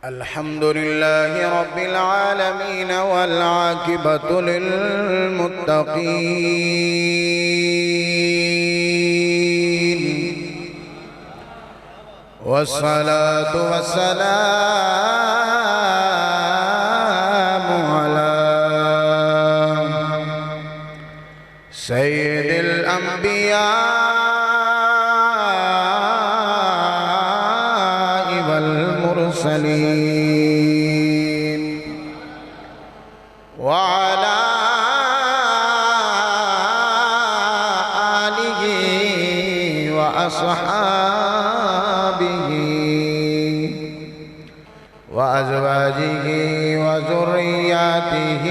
الحمد لله رب العالمين والعاقبة للمتقين والصلاة والسلام على سيد الأنبياء والمرسلين وعلى آله وأصحابه وأزواجه وذرياته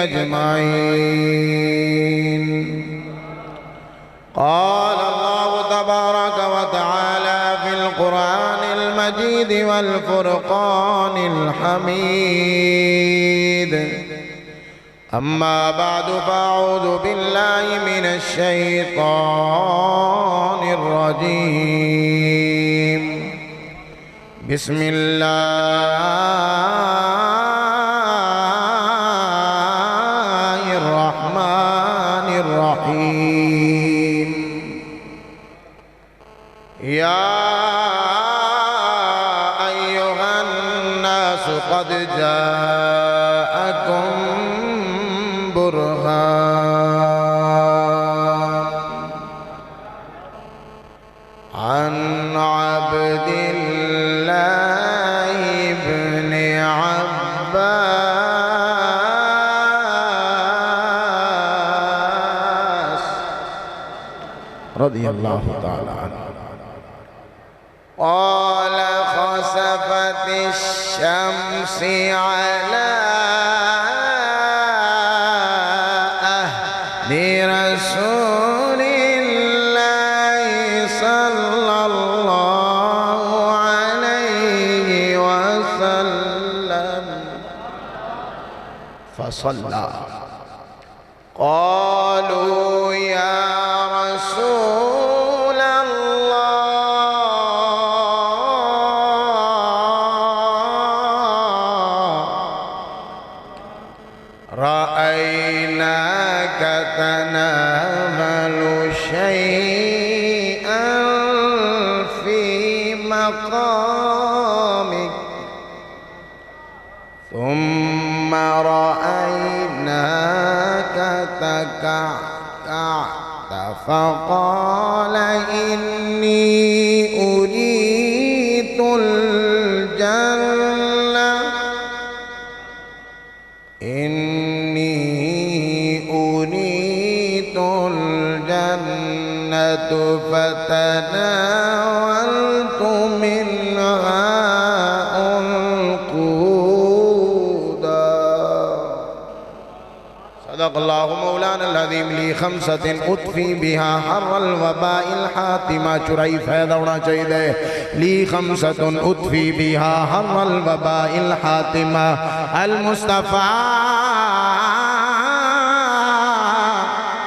أجمعين. قال الله تبارك وتعالى في القرآن المجيد والفرقان الحميد: أما بعد فأعوذ بالله من الشيطان الرجيم. بسم الله الرحمن الرحيم. يا أيها الناس قد جاءكم برهان عن عبد الله بن عباس رضي الله تعالى عنه قال: خسفت الشمس على أهل رسول الله صلى الله عليه وسلم فصلى. قالوا: يا رسول رأيناك تناول شيئا في مقامك ثم رأيناك تكعكعت فقال: إني أريد الجنة فتناولت منها أنقودا. صدق الله مولانا العظيم. لي خمسة أطفي بها حر الوباء الحاتمة. چرائی فیض ہونا چاہیے. لي خمسة أطفي بها حر الوباء الحاتمة: المصطفى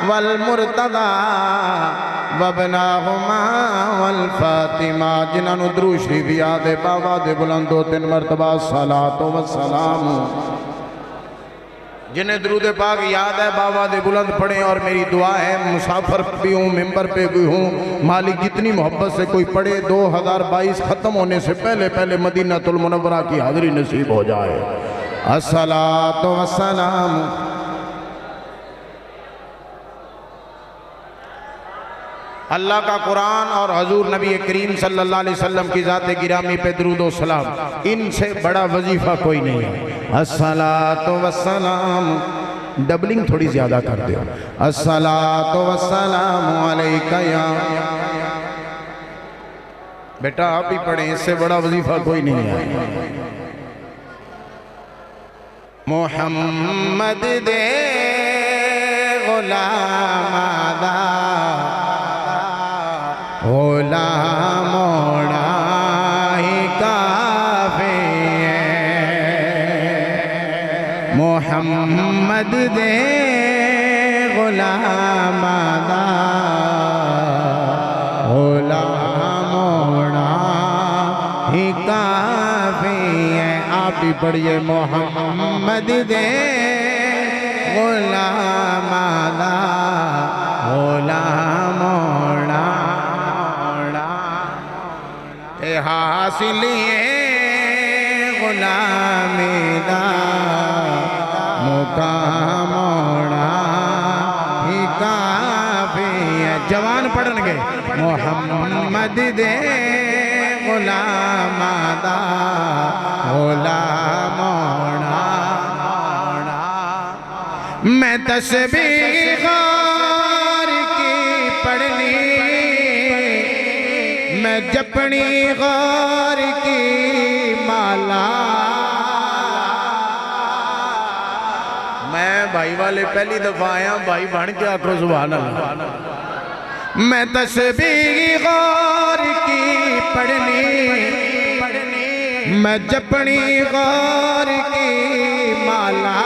والمرتضى وابناہما والفاطمہ. جنہاں نو درود شریف یاد ہے بابا دے بلند دو تین مرتبہ صلاۃ و سلام. جنہیں درود پاک یاد ہے بابا دے بلند پڑھیں. اور میری دعا ہے، مسافر بھی ہوں، ممبر پہ بھی ہوں، مالک جتنی محبت سے کوئی پڑھے 2022 ختم ہونے سے پہلے پہلے مدینہ المنورہ کی حاضری نصیب ہو جائے. الصلاۃ والسلام. اللہ کا قرآن اور حضور نبی کریم صلی اللہ علیہ وسلم کی ذات گرامی پہ درود و سلام، ان سے بڑا وظیفہ کوئی نہیں ہے. الصلاۃ والسلام. ڈبلنگ تھوڑی زیادہ کر دیں. الصلاۃ والسلام علیک یا بیٹا آپ ہی پڑھیں، اس سے بڑا وظیفہ کوئی نہیں ہے. محمد دے غلام آدھا غلاموڑا ہی کافی ہے. محمد دے غلام آدھا غلاموڑا ہی کافی ہے. آپ بھی پڑھئے محمد دے غلام آدھا غلام موڑا اے حاصلیے غلامی دا مقام موڑا ہی کافی ہے. جوان پڑھن گے محمد دے غلام آدھا غلام موڑا. میں تسبیح غار کی پڑھنی میں جپنی غار کی مالا. میں بھائی والے پہلی دفعہ آیا بھائی بھائی کے آکھو سبحان اللہ. میں تسبیح غار کی پڑھنی میں جپنی غار کی مالا.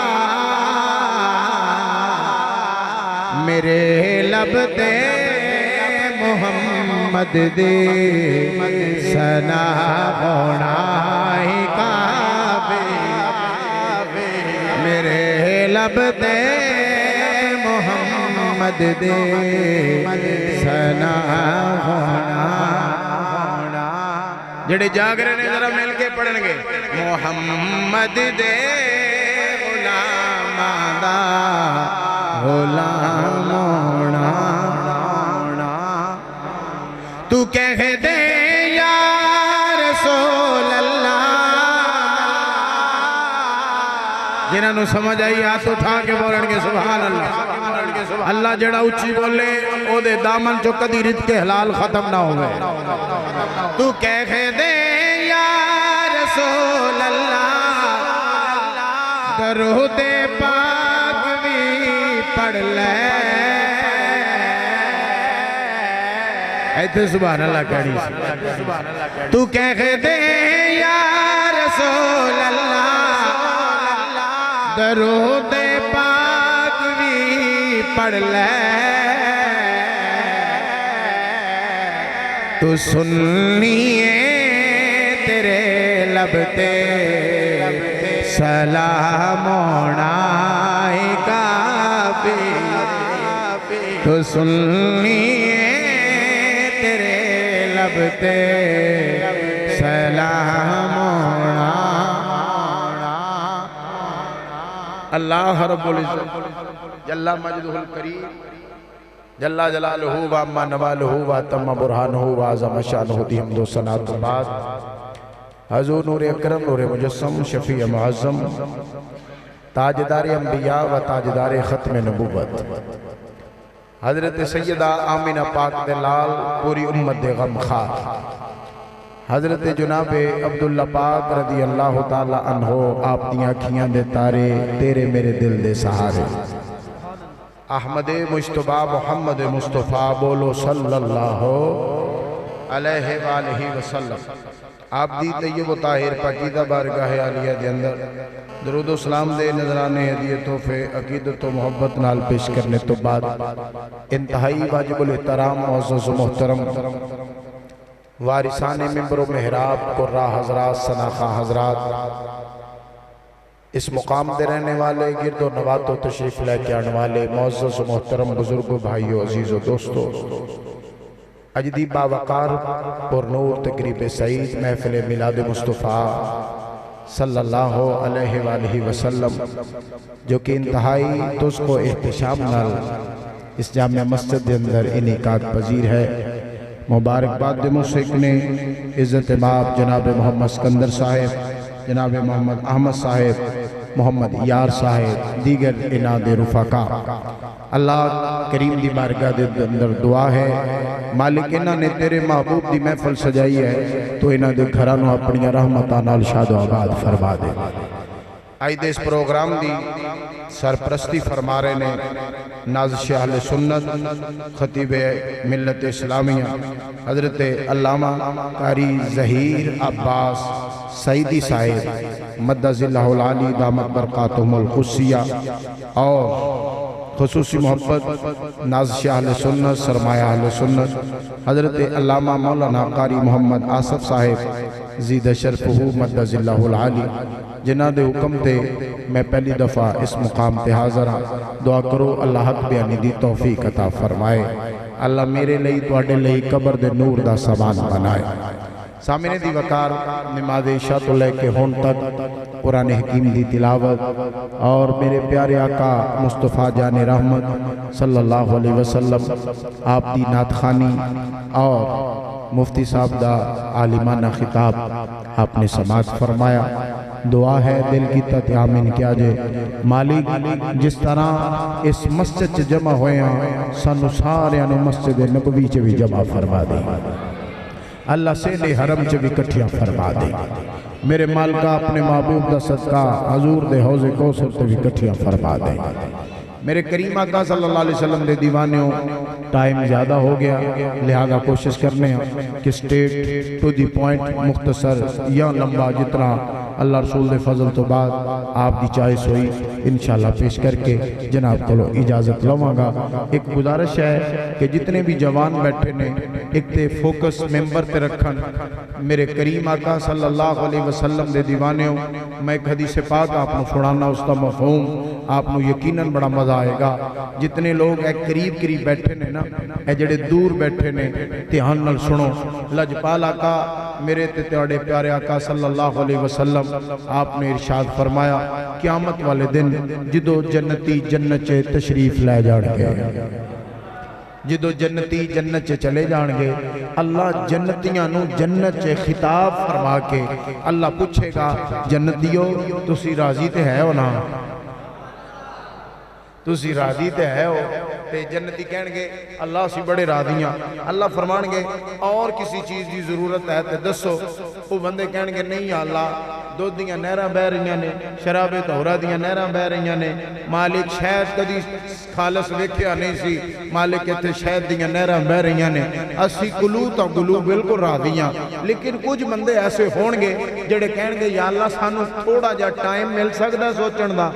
میرے لب دے محمد دے سنا ہونا ہی کعبے. میرے لب دے محمد دے سنا ہونا. جڑے جاگ رہے نے ذرا مل کے پڑھن گے محمد دے غلام آدھا غلام موڑا. تو کہہ دے یا رسول اللہ. جنہاں نو سمجھ آئی ہاتھ اٹھا کے بولن گے سبحان اللہ. اللہ جڑا اچھی بولے او دے دامن چو کدی رزق کے حلال ختم نہ ہوئے. تو کہہ دے یا رسول اللہ درود پاک بھی پڑھ لے. ایتھے سبحان اللہ کہڑی سی. تو کہہ دے یا رسول اللہ درود پاک بھی پڑھ لے. تو سنیے تیرے لب تے سلام ہونا ہی کافی. تو سنیے تیرے لب تے سلام ہونا. اللہ رب العزت جل مجدہ الکریم جل جلالہ وعما نوالہ واتم برہانہ وعظم شانہ دی حمد و ثنا تو بعد. حضور نور اکرم نور مجسم شفیع معظم تاجدار انبیاء و تاجدار ختم نبوت حضرت سیدہ آمینہ پاک دلال پوری امت دے غم خار حضرت جناب عبداللہ پاک رضی اللہ تعالی عنہ آپ دیاں کھیاں دے تارے تیرے میرے دل دے سہارے. احمد مجتبہ محمد مصطفیٰ بولو صلی اللہ علیہ وآلہ وسلم. آپ دی طیب و طاہر پاکیدہ بارگاہ عالیہ دے اندر درود و سلام دے نظرانے ہدیے تحفے عقیدت و محبت نال پیش کرنے تو بعد انتہائی واجب الاحترام معزز و محترم وارثان ممبر و محراب قرہ حضرات سناخہ حضرات اس مقام دے رہنے والے گرد و نوات و تشریف لے کے آنے والے معزز و محترم بزرگ و بھائیو عزیز و دوستو اجدی باوقار پر نور تقریب سعید محفل میلاد مصطفیٰ صلی اللہ علیہ وآلہ وسلم جو کہ انتہائی تُس کو احتشام نال اس جامعہ مسجد دے اندر انعقاد پذیر ہے. مبارک باد دے موسیق نے عزت ماب جناب محمد اسکندر صاحب جناب محمد احمد صاحب محمد یار صاحب دیگر اناد رفقا. اللہ کریم دی بارگاہ دے اندر دعا ہے مالک انہاں نے تیرے محبوب دی محفل سجائی ہے تو انہاں دے گھرانوں اپنی رحمتان شاد و آباد فرما دے. آئی دے اس پروگرام دی سرپرستی فرما رہے نے نازش اہل سنت خطیب ملت اسلامیہ حضرت علامہ قاری ظہیر عباس سعیدی صاحب مدذ اللہ العالی دامت برقاتہم القدسیہ اور خصوصی محبت نازش اہل سنت سرمایہ اہل سنت حضرت علامہ مولانا قاری محمد آصف صاحب زید شرفہو مدد اللہ العالی جنہاں دے حکم تے میں پہلی دفعہ اس مقام تے حاضر ہاں دعا کرو اللہ حق بیانی دی توفیق عطا فرمائے اللہ میرے لئی تواڈے لئی قبر دے نور دا سامان بنائے سامنے دی وقار نماز عشاء تو لے کے ہون تک قرآن حکیم دی تلاوت اور میرے پیارے آقا مصطفیٰ جان رحمت صلی اللہ علیہ وسلم آپ دی نعت خوانی اور مفتی صاحب دا عالمانہ خطاب آپ نے سماعت فرمایا دعا ہے دل کی تتیامن کیا جے مالک جس طرح اس مسجد چ جمع ہوئے ہیں سانو سارے انو مسجد نبوی چ بھی جمع فرما دے اللہ سینے حرم چ بھی کٹھیاں فرما دے میرے مالکہ اپنے محبوب دا صدقہ حضور دے حوض کوثر تے بھی کٹھیاں فرما دے میرے کریم آقا صلی اللہ علیہ وسلم دے دیوانیوں ٹائم زیادہ ہو گیا لہذا کوشش کرنے ہیں کہ سٹیٹ ٹو دی پوائنٹ مختصر یا لمبا جتنا اللہ رسول دے فضل تو بعد آپ دی چاہیس ہوئی انشاءاللہ پیش کر کے جناب کو اجازت لوں گا ایک گزارش ہے کہ جتنے بھی جوان بیٹھے نے ایک تے فوکس ممبر تے رکھن میرے کریم آقا صلی اللہ علیہ وسلم دے دیوانیوں میں ایک حدیث پاک آپ نے سنانا اس کا مفہوم آپ نے یقیناً بڑا مزہ آئے گا جتنے لوگ ایک قریب بیٹھے نے نا اے جڑے دور بیٹھے نے دھیان نال سنو لجپال آقا میرے تے تیاڑے پیارے آقا صلی اللہ علیہ وسلم آپ نے ارشاد فرمایا قیامت والے دن جدو جنتی جنت چے تشریف لے جان گے جدو جنتی جنت چے چلے جان گے اللہ جنتیاں نو جنت چے خطاب فرما کے اللہ پوچھے گا جنتیو تسی راضی تے ہے ہو نا تسی راضی تے ہے ہو تے جنتی کہن گے اللہ سی بڑے راضیاں اللہ فرمان گے اور کسی چیز دی ضرورت ہے تے دسو وہ بندے کہن گے نہیں اللہ دودھ دیاں نہراں بہ رہیاں نے شراب طہورا دیاں نہراں بہ رہیاں نے مالک شہد کدی خالص ویکھیا نہیں سی مالک تے شہد دیاں نہراں بہ رہیاں نے اسی گلو تو گلو بالکل راضیاں لیکن کچھ بندے ایسے ہون گے جڑے کہن گے یا اللہ سانو تھوڑا جا ٹائم مل سکدا سوچن دا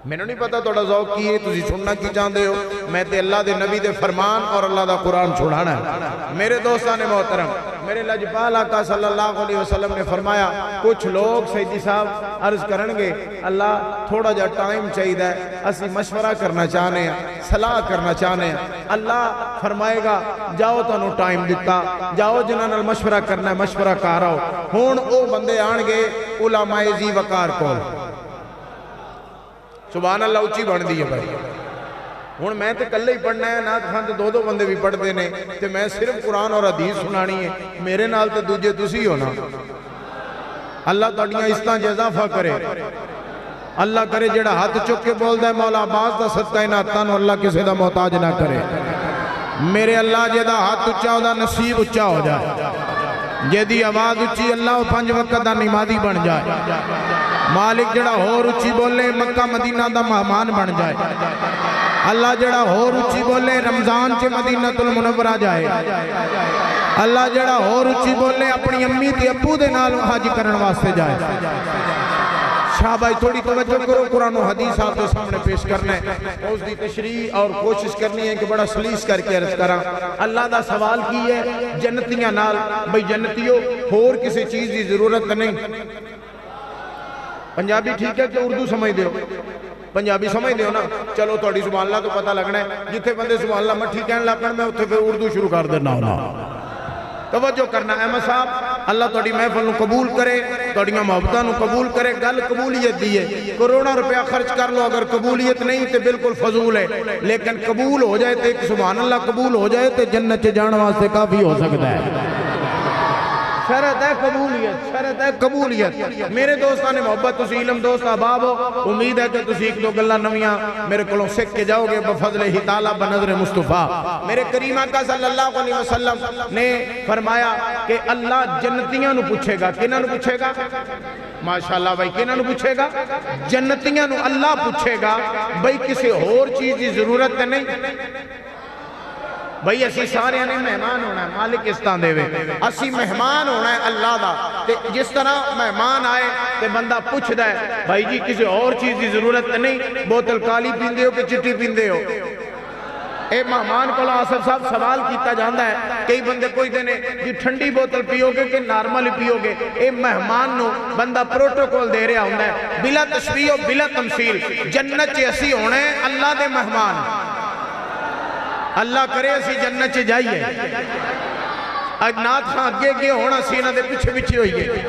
میں نے نہیں پتا توڑا ذوق کی ہے تجھے سننا کی چاندے ہو میں تے اللہ دے نبی دے فرمان اور اللہ دا قرآن چھوڑانا ہے میرے دوستان محترم میرے لجپال آقا صلی اللہ علیہ وسلم نے فرمایا کچھ لوگ سیدی صاحب عرض کرنگے اللہ تھوڑا جا ٹائم چاہیے ہے اسی مشورہ کرنا چاہنے ہیں صلاح کرنا چاہنے ہیں اللہ فرمائے گا جاؤ تانوں ٹائم دیتا جاؤ جنہاں مشورہ کرنا ہے مشورہ کارا ہو ہون او بندے آنگے علماء ذی وقار کو سبحان اللہ اچھی بڑھ دی ہے بھائی ہون میں تے کلے ہی پڑھنا ہے نات خان تے دو بندے بھی پڑھ دینے تے میں صرف قرآن اور حدیث سنانی ہے میرے نال تے دوجے تسی ہونا اللہ تاڑیاں اس طرح جزافہ کرے اللہ کرے جڑا ہاتھ چک کے بول دے مولا عباس دا صدقہ ناتان اللہ کسے دا محتاج نہ کرے میرے اللہ جیدہ ہاتھ اچھا ہو دا نصیب اچھا ہو جائے جیدی آواز اچھی اللہ 5 وقت دا نمازی بن جائے مالک جڑا ہور اچھی بولے مکہ مدینہ دا مہمان بن جائے اللہ جڑا ہور اچھی بولے رمضان چے مدینہ المنورہ جائے اللہ جڑا ہور اچھی بولے اپنی امی تے ابو دے نال حج کرن واسطے جائے شاہ بھائی تھوڑی توجہ کرو قرآن و حدیث آپ کے سامنے پیش کرنا ہے اس دی تشریح اور کوشش کرنی ہے کہ بڑا سلیس کر کے عرض کرا اللہ دا سوال کی ہے جنتیاں نال بھئی جنتیوں ہور کسی چیز دی ضرورت نہیں پنجابی ٹھیک ہے کہ اردو سمجھ دے ہو پنجابی سمجھ دے ہو نا چلو توڑی سبحان اللہ تو پتہ لگنا ہے جتھے بندے سبحان اللہ مٹھی کہنے لگن میں اتھے پھر اردو شروع کر دینا ہونا توجہ کرنا احمد صاحب اللہ توڑی محفل نو قبول کرے توڑیاں محبتہ نو قبول کرے گل قبولیت دیئے کروڑا روپیہ خرچ کر لو اگر قبولیت نہیں تے بالکل فضول ہے لیکن قبول ہو جائے تے سبحان اللہ قبول ہو جائے تے جنت جان واسطے کافی ہو سکتا ہے شرط ہے قبولیت میرے دوستان محبت تسی علم دوست احباب ہو امید ہے کہ تسی ایک دو گلہ نویاں میرے کلوں سکھ کے جاؤ گے بفضل ہی تعالیٰ بنظر مصطفیٰ میرے کریم آقا صلی اللہ علیہ وسلم نے فرمایا کہ اللہ جنتیاں نو پوچھے گا کنہاں نو پوچھے گا ماشاءاللہ بھائی کنہاں نو پوچھے گا جنتیاں نو اللہ پوچھے گا بھئی کسی اور چیز دی ضرورت نہیں بھئی اسی سارے نے مہمان ہونا ہے مالک اس طرح دے وے اسی مہمان ہونا ہے اللہ دا تے جس طرح مہمان آئے تے بندہ پوچھ دے بھائی جی کسی اور چیز دی ضرورت نہیں بوتل کالی پیندے ہو کہ چٹی پیندے ہو اے مہمان کو آصف صاحب سوال کیتا جاندہ ہے کئی بندے کوئی دینے جی ٹھنڈی بوتل پیو گے کہ نارمل پیو گے اے مہمان نو بندہ پروٹوکول دے رہا ہوندہ ہے بلا تشبیہ و بلا تمثیل جنت چے اسی ہونے اللہ دے مہمان اللہ کرے اسی جنت چے جائیے اجنات خان اگے گئے ہونا سینہ دے پچھے پچھے ہوئیے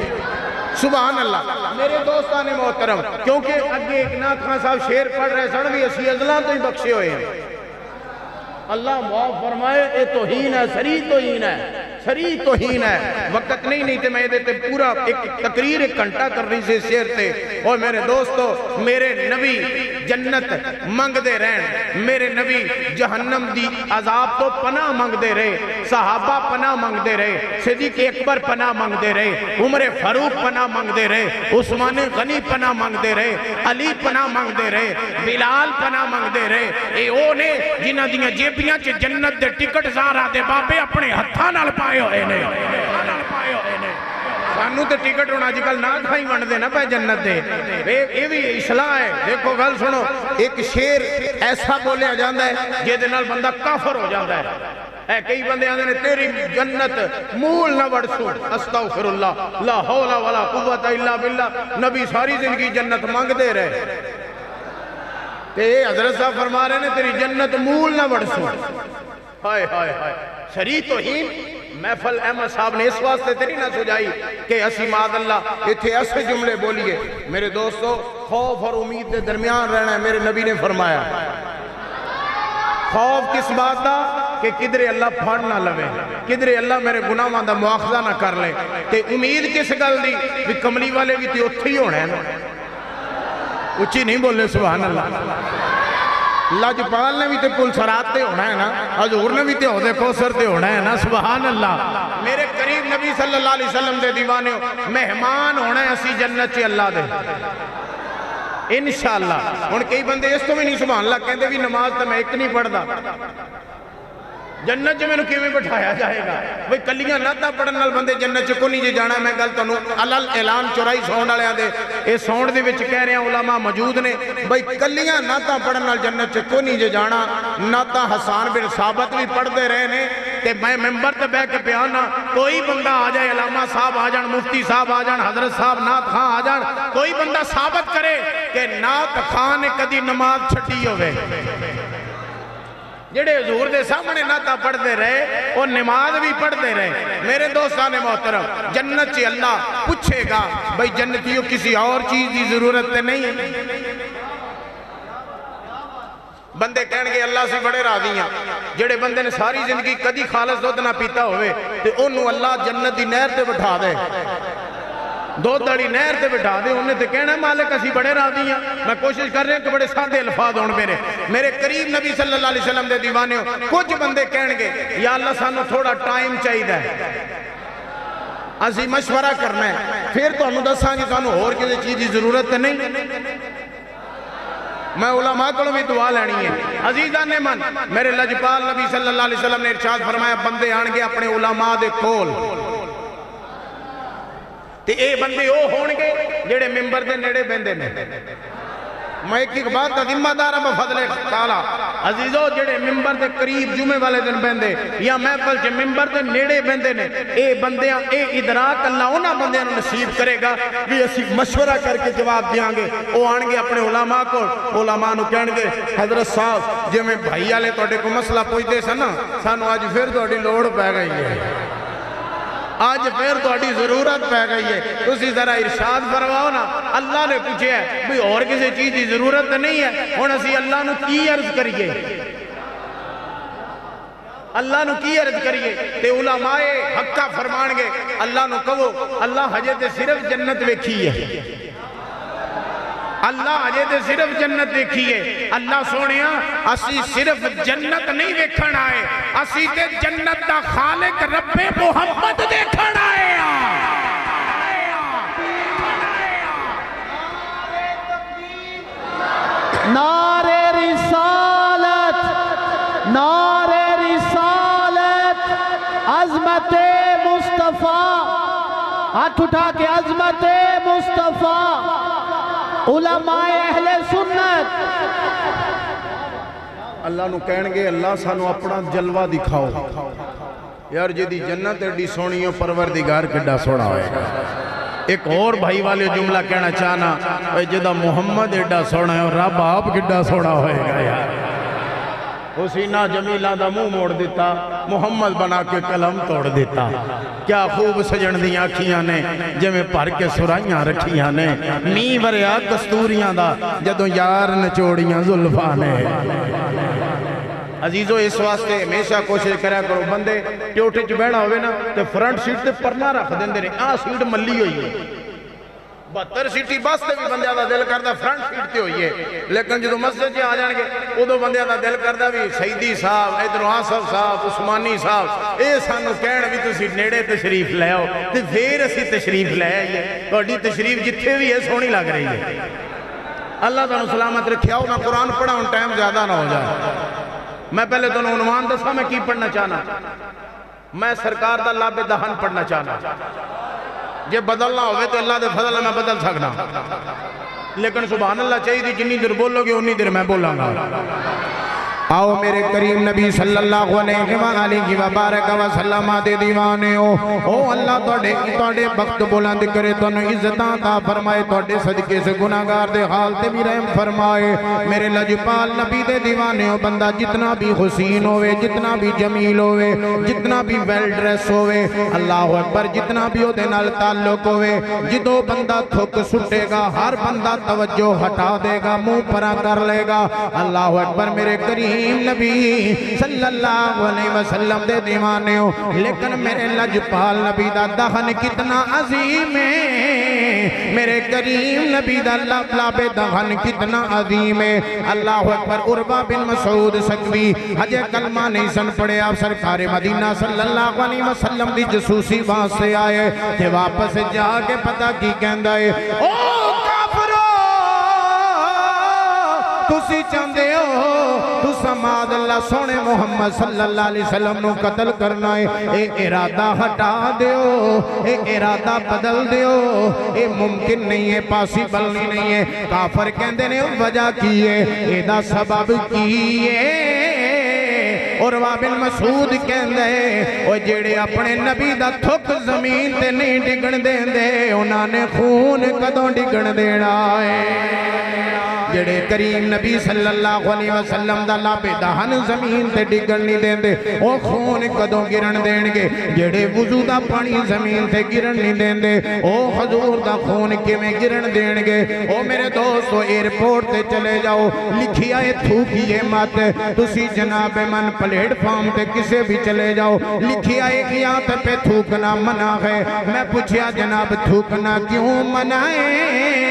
سبحان اللہ میرے دوستان محترم کیونکہ اگے ایک نات خان صاحب شیر پڑھ رہے سن بھی اسی ازلان تو ہی بخشے ہوئے ہیں اللہ معاف فرمائے اے توہین ہے سری توہین ہے سری توہین ہے وقت نہیں تھے میں دیتے پورا ایک تقریر ایک گھنٹہ کرنی سے شیر تھے اور میرے دوستو میرے نبی جنت منگ دے رہن میرے نبی جہنم دی عذاب تو پناہ منگ دے رہے صحابہ پناہ منگ دے رہے صدیق اکبر پناہ منگ دے رہے عمر فاروق پناہ منگ دے رہے عثمان غنی پناہ منگ دے رہے علی پناہ منگ دے رہے بلال پناہ منگ دے رہے اے اونے جنہ دیاں جیبیاں چے جنت دے ٹکٹ زارہ دے بابے اپنے ہتھاں نال پائے ہوئے نے سانو تے ٹکٹ ہونا جی کل نہ کھائی ون دے نا پہ جنت دے یہ بھی اصلاح ہے دیکھو گل سنو ایک شیر ایسا بولے آ جاندہ ہے جے دنال بندہ کافر ہو جاندہ ہے اے کئی بندے آندے نے تیری جنت مول نہ وڑسو استغفر اللہ لا حول ولا قوت الا باللہ نبی ساری زندگی جنت مانگ دے رہے تے حضرت صاحب فرما رہے ہیں تیری جنت مول نہ وڑسو ہائے ہائے ہائے شری توہین محفل احمد صاحب نے اس واسطے تیری نہ سجائی کہ اسی ماد اللہ اتھے ایسے جملے بولیے میرے دوستو خوف اور امید کے درمیان رہنا ہے میرے نبی نے فرمایا خوف کس بات دا کہ کدھرے اللہ پھاڑ نہ لوے کدھرے اللہ میرے گناہ ماندہ مواخذہ نہ کر لے کہ امید کس گل دی بھی کملی والے بھی تے اتھے ہی ہونے ہیں اچھی نہیں بولے سبحان اللہ لاجپال نے بھی تے پل سرات تے ہونا ہے نا حضور نے بھی تے عہدے کوثر تے ہونا ہے نا سبحان اللہ میرے قریب نبی صلی اللہ علیہ وسلم دے دیوانے ہو مہمان ہونا ہے اسی جنت چے اللہ دے انشاءاللہ ان کئی بندے اس تو بھی نہیں سبحان اللہ کہندے بھی نماز تو میں ایک نہیں پڑھ دا جنت جو میں نے کیوں میں بٹھایا جائے گا بھئی کلیاں ناتا پڑھن نال بندے جنت جو کو نہیں جی جانا میں گل تنوں علال اعلان چورائی سونڈ آلے آدھے اے سونڈ دے وچ کہہ رہے ہیں علماء موجود نے بھئی کلیاں ناتا پڑھن نال جنت جو کو نہیں جی جانا ناتا حسان بن ثابت بھی پڑھ دے رہے نے کہ میں ممبر تے بے کے پیانا کوئی بندہ آ جائے علامہ صاحب آ جان مفتی صاحب آ جان حضرت صاحب نات خان آ جان کوئی بندہ ثابت کرے کہ نات خان نے کدی نماز چھٹی ہوئے جڑے حضور دے سامنے ناتا پڑھ دے رہے اور نماز بھی پڑھ دے رہے میرے دوستان محترم جنت چے اللہ پوچھے گا بھئی جنتیوں کسی اور چیز دی ضرورت تے نہیں ہے بندے کہنے گے اللہ سے بڑے راضی ہیں جڑے بندے نے ساری زندگی کدی خالص دودھ نہ پیتا ہوئے تے انہوں اللہ جنت دی نہر تے بٹھا دے دو دڑی نہر تے بٹھا دے انہیں تے کہنا مالک اسی بڑے راضی ہیں میں کوشش کر رہے ہیں کہ بڑے سادے الفاظ ہون میرے قریب نبی صلی اللہ علیہ وسلم دے دیوانے ہو کچھ بندے کہنے گے یا اللہ سانو تھوڑا ٹائم چاہی دے اسی مشورہ کرنا ہے پھر تو انہوں دساں جی سانو اور کسی چیز دی ضرورت نہیں میں علماء کو بھی دعا لینی ہے عزیزان من میرے لجپال نبی صلی اللہ علیہ وسلم نے ارشاد فرمایا بندے آن گے اپنے علماء دے کول تے اے بندے او ہون گے جڑے ممبر دے نیڑے بندے نے میں ایک بات ذمہ دار ہوں بفضل تعالیٰ عزیزو جڑے ممبر دے قریب جمعے والے دن بندے یا محفل کے ممبر دے نیڑے بندے نے اے بندیاں اے ادراک اللہ انہاں بندیاں نصیب کرے گا بھی اسی مشورہ کر کے جواب دیاں گے او آن گے اپنے علماء کو علماء نو کہن گے حضرت صاحب جو میں بھائی آلے توڑے کو مسئلہ پوچھتے سنا سانو آج پھر توڑی لوڑ پہ گئی ہے آج پھر توڑی ضرورت پہ گئی ہے تو اسی ذرا ارشاد فرماؤ نا اللہ نے پوچھے ہے بھی اور کسی چیز کی ضرورت نہیں ہے اور اسی اللہ نو کی عرض کریے اللہ نو کی عرض کریے تے علماء حقہ فرمان گے اللہ نو کہو اللہ حجت صرف جنت ویکھی ہے اللہ حجت صرف جنت دیکھیے اللہ سونیا اسی صرف جنت نہیں دیکھن آئے اسی تے جنت دا خالق رب محمد دیکھن آئے نعرے رسالت نعرے رسالت عظمت مصطفیٰ ہاتھ اٹھا کے عظمت مصطفیٰ علماء اہل سنت اللہ نو کہن گے اللہ سانو اپنا جلوہ دکھاؤ یار جی دی جنت ایڈی سونی ہو پروردگار کڈا سونا ہوئے گا ایک اور بھائی والے جملہ کہنا چاہنا اے جدہ محمد ایڈا سونا ہے اور رب آپ کڈا سونا ہوئے گا یار حسینہ جمیلہ دا منہ موڑ دیتا محمد بنا کے قلم توڑ دیتا کیا خوب سجن دیاں کھیاں نے جمیں پر کے سرائیاں رکھیاں نے نی وریا کستوریاں دا جدوں یار نچوڑیاں زلفاں نے عزیزو اس واسطے ہمیشہ کوشش کریا کرو بندے ٹیوٹے چ بیٹھا ہوئے نا تے فرنٹ سیٹ تے پرنا رکھ دیندے نے سیٹ ملی ہوئی ہے 72 سیٹی بس تے بھی بندیاں دا دل کردا فرنٹ سیٹ تے ہوئی ہے لیکن جدو مسجد جی آ جان گے ادو بندیاں دا دل کردا بھی سیدی صاحب ادھر آصف صاحب عثمانی صاحب اے سانو کہن بھی تسی نیڑے تشریف لے آؤ تے پھر اسی تشریف لے آئیے تہاڈی تشریف جتھے بھی ہے سونی لگ رہی ہے اللہ تعالیٰ سلامت رکھیا ہو میں قرآن پڑھا ہوں ٹائم زیادہ نہ ہو جائے میں پہلے تو عنوان دسا میں کی پڑھنا چاہنا میں سرکار دا لاب دہن پڑھنا چاہنا جے بدلنا ہوئے تو اللہ دے فضل میں بدل سکنا لیکن سبحان اللہ چاہیے تھی جنی دیر بولو گے انی دیر میں بولاں گا آؤ میرے کریم نبی صلی اللہ علیہ وآلہ وبارک وسلم دے دیوانے ہو اللہ توڑے وقت بلند کرے تو عزتاں تا فرمائے توڑے صدقے سے گناہگار دے حال تے بھی رحم فرمائے میرے لجپال نبی دے دیوانے ہو بندہ جتنا بھی حسین ہوئے جتنا بھی جمیل ہوئے جتنا بھی ویل ڈریس ہوئے اللہ اکبر جتنا بھی ہو دے نال تعلق ہوئے جدو بندہ تھک سٹے گا ہر بندہ توجہ ہٹا دے گا منہ پرا کر لے گا اللہ اکبر میرے کریم نبی صلی اللہ علیہ وسلم دے دیوانے ہو لیکن میرے لجپال نبی دا دہن کتنا عظیم ہے میرے کریم نبی دا لاب دہن کتنا عظیم ہے اللہ اکبر عربہ بن مسعود سکوی حجے کلمہ نہیں سن پڑے آپ سرکار مدینہ صلی اللہ علیہ وسلم دی جسوسی وہاں سے آئے کہ واپس جا کے پتہ کی کہندہ ہے او کافرو تسی چاندے ہو تو سماد اللہ سونے محمد صلی اللہ علیہ وسلم نو قتل کرنا ہے اے ارادہ ہٹا دیو اے ارادہ بدل دیو اے ممکن نہیں ہے پاسیبل نہیں ہے کافر کہندے نے وجہ کی ہے اے دا سبب کی ہے عروہ بن مسعود کہندے او جیڑے اپنے نبی دا تھک زمین تے نہیں ڈگن دین دے انہاں نے خون کدوں ڈگن دینا ہے جڑے کریم نبی صلی اللہ علیہ وسلم دا لاب دہن زمین تے ڈگن نہیں دین دے او خون کدوں گرن دین گے جڑے وضو دا پانی زمین تے گرن نہیں دین دے او حضور دا خون کیویں گرن دین گے او میرے دوستو ایئرپورٹ تے چلے جاؤ لکھی آئے تھوکیے مت تسی جناب من پلیٹ فارم تے کسے بھی چلے جاؤ لکھی آئے قیات پہ تھوکنا منع ہے میں پوچھیا جناب تھوکنا کیوں منع ہے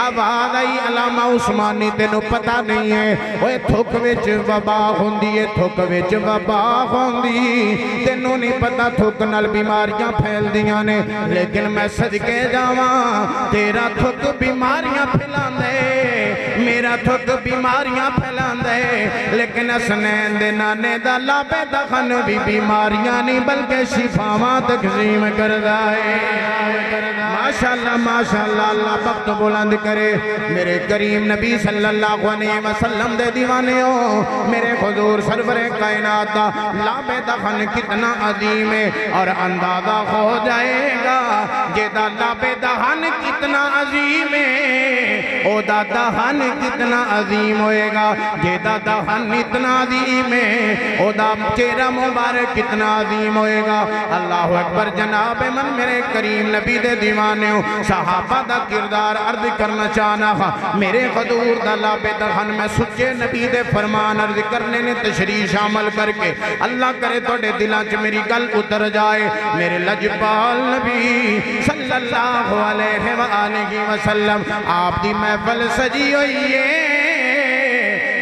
آواز آئی علامہ عثمانی تینوں پتہ نہیں ہے اوہ تھوک وچ وبا ہوندی ہے تھوک وچ وبا ہوندی تینوں نہیں پتہ تھوک نال بیماریاں پھیل دیاں نے لیکن میں صدقے جاواں تیرا تھوک بیماریاں پھیلان دے میرا تھوک بیماریاں پھیلان دے لیکن اسنین دے نانے دا لاب دہن بھی بیماریاں نہیں بلکہ شفاواں تقسیم کردہ ہے ماشاءاللہ اللہ وقت بلند کرے میرے کریم نبی صلی اللہ علیہ وسلم دے دیوانے ہو میرے حضور سرور کائنات دا لاب دہن کتنا عظیم ہے اور اندازہ ہو جائے گا جیدہ لاب دہن کتنا عظیم ہے او دا دہن کتنا عظیم ہوئے گا جیدہ دہن اتنا عظیم ہے او دا چہرہ مبارک کتنا عظیم ہوئے گا اللہ اکبر جناب من میرے کریم نبی دے دیوانے ہو صحابہ دا کردار عرض کرنا چاہنا میرے حضور دا لاب دہن میں سچے نبی دے فرمان عرض کرنے نے تشریح شامل کر کے اللہ کرے توڑے دلان چ میری گل اتر جائے میرے لجپال نبی صلی اللہ علیہ وآلہ وسلم آپ دی محفل سجی ہوئی ہے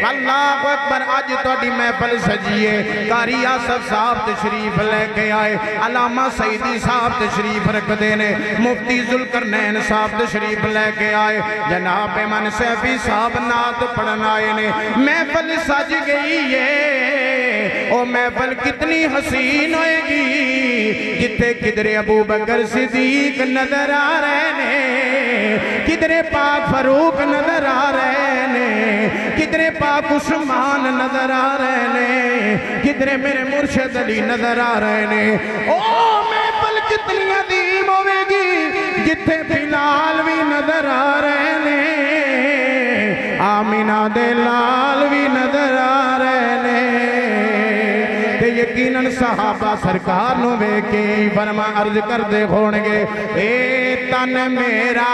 اللہ اکبر آج توڑی محفل سجیے قاری آصف صاحب تشریف لے کے آئے علامہ سیدی صاحب تشریف رکھ دینے مفتی ذوالقرنین صاحب تشریف لے کے آئے جناب من سیفی صاحب نعت پڑھن آئے نے محفل سج گئی ہے او محفل کتنی حسین ہوئے گی جتے کدرے ابو بکر صدیق نظر آ رہے نے کدرے پاک فاروق نظر آ رہے نے کدرے پاک پاک عثمان نظر آ رہے نے، کدھر میرے مرشد علی نظر آ رہے نے۔ او محفل کتنی عظیم ہوئے گی جتھے بلال بھی نظر آ رہے نے، آمینہ دے لال بھی نظر آ رہے نے۔ تے یقیناً صحابہ سرکار نو بے کی فرما عرض کر دے ہونگے، اے تن میرا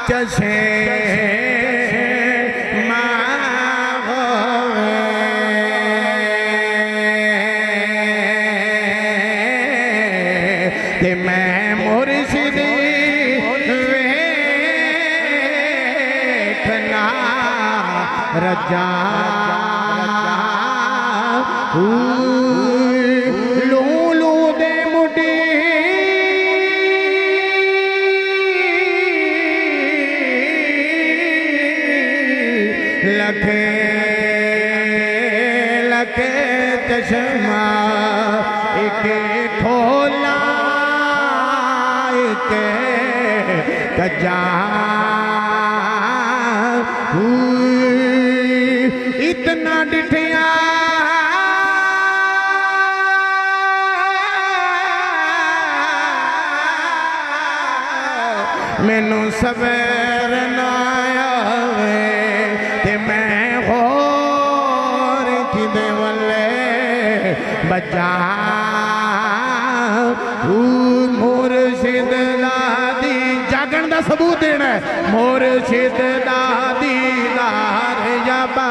چشے تے میں مرشد ویکھنا رجا لولو دے مڈی لکھے لکھے چشمہ ایک کھولا ایک کجا اتنا ڈٹھیا مینوں صبر نہ آوے تے میں غور کدے والے بچا مرشد دادی جاگن دا ثبوت دینا ہے، مرشد دادی دار یابا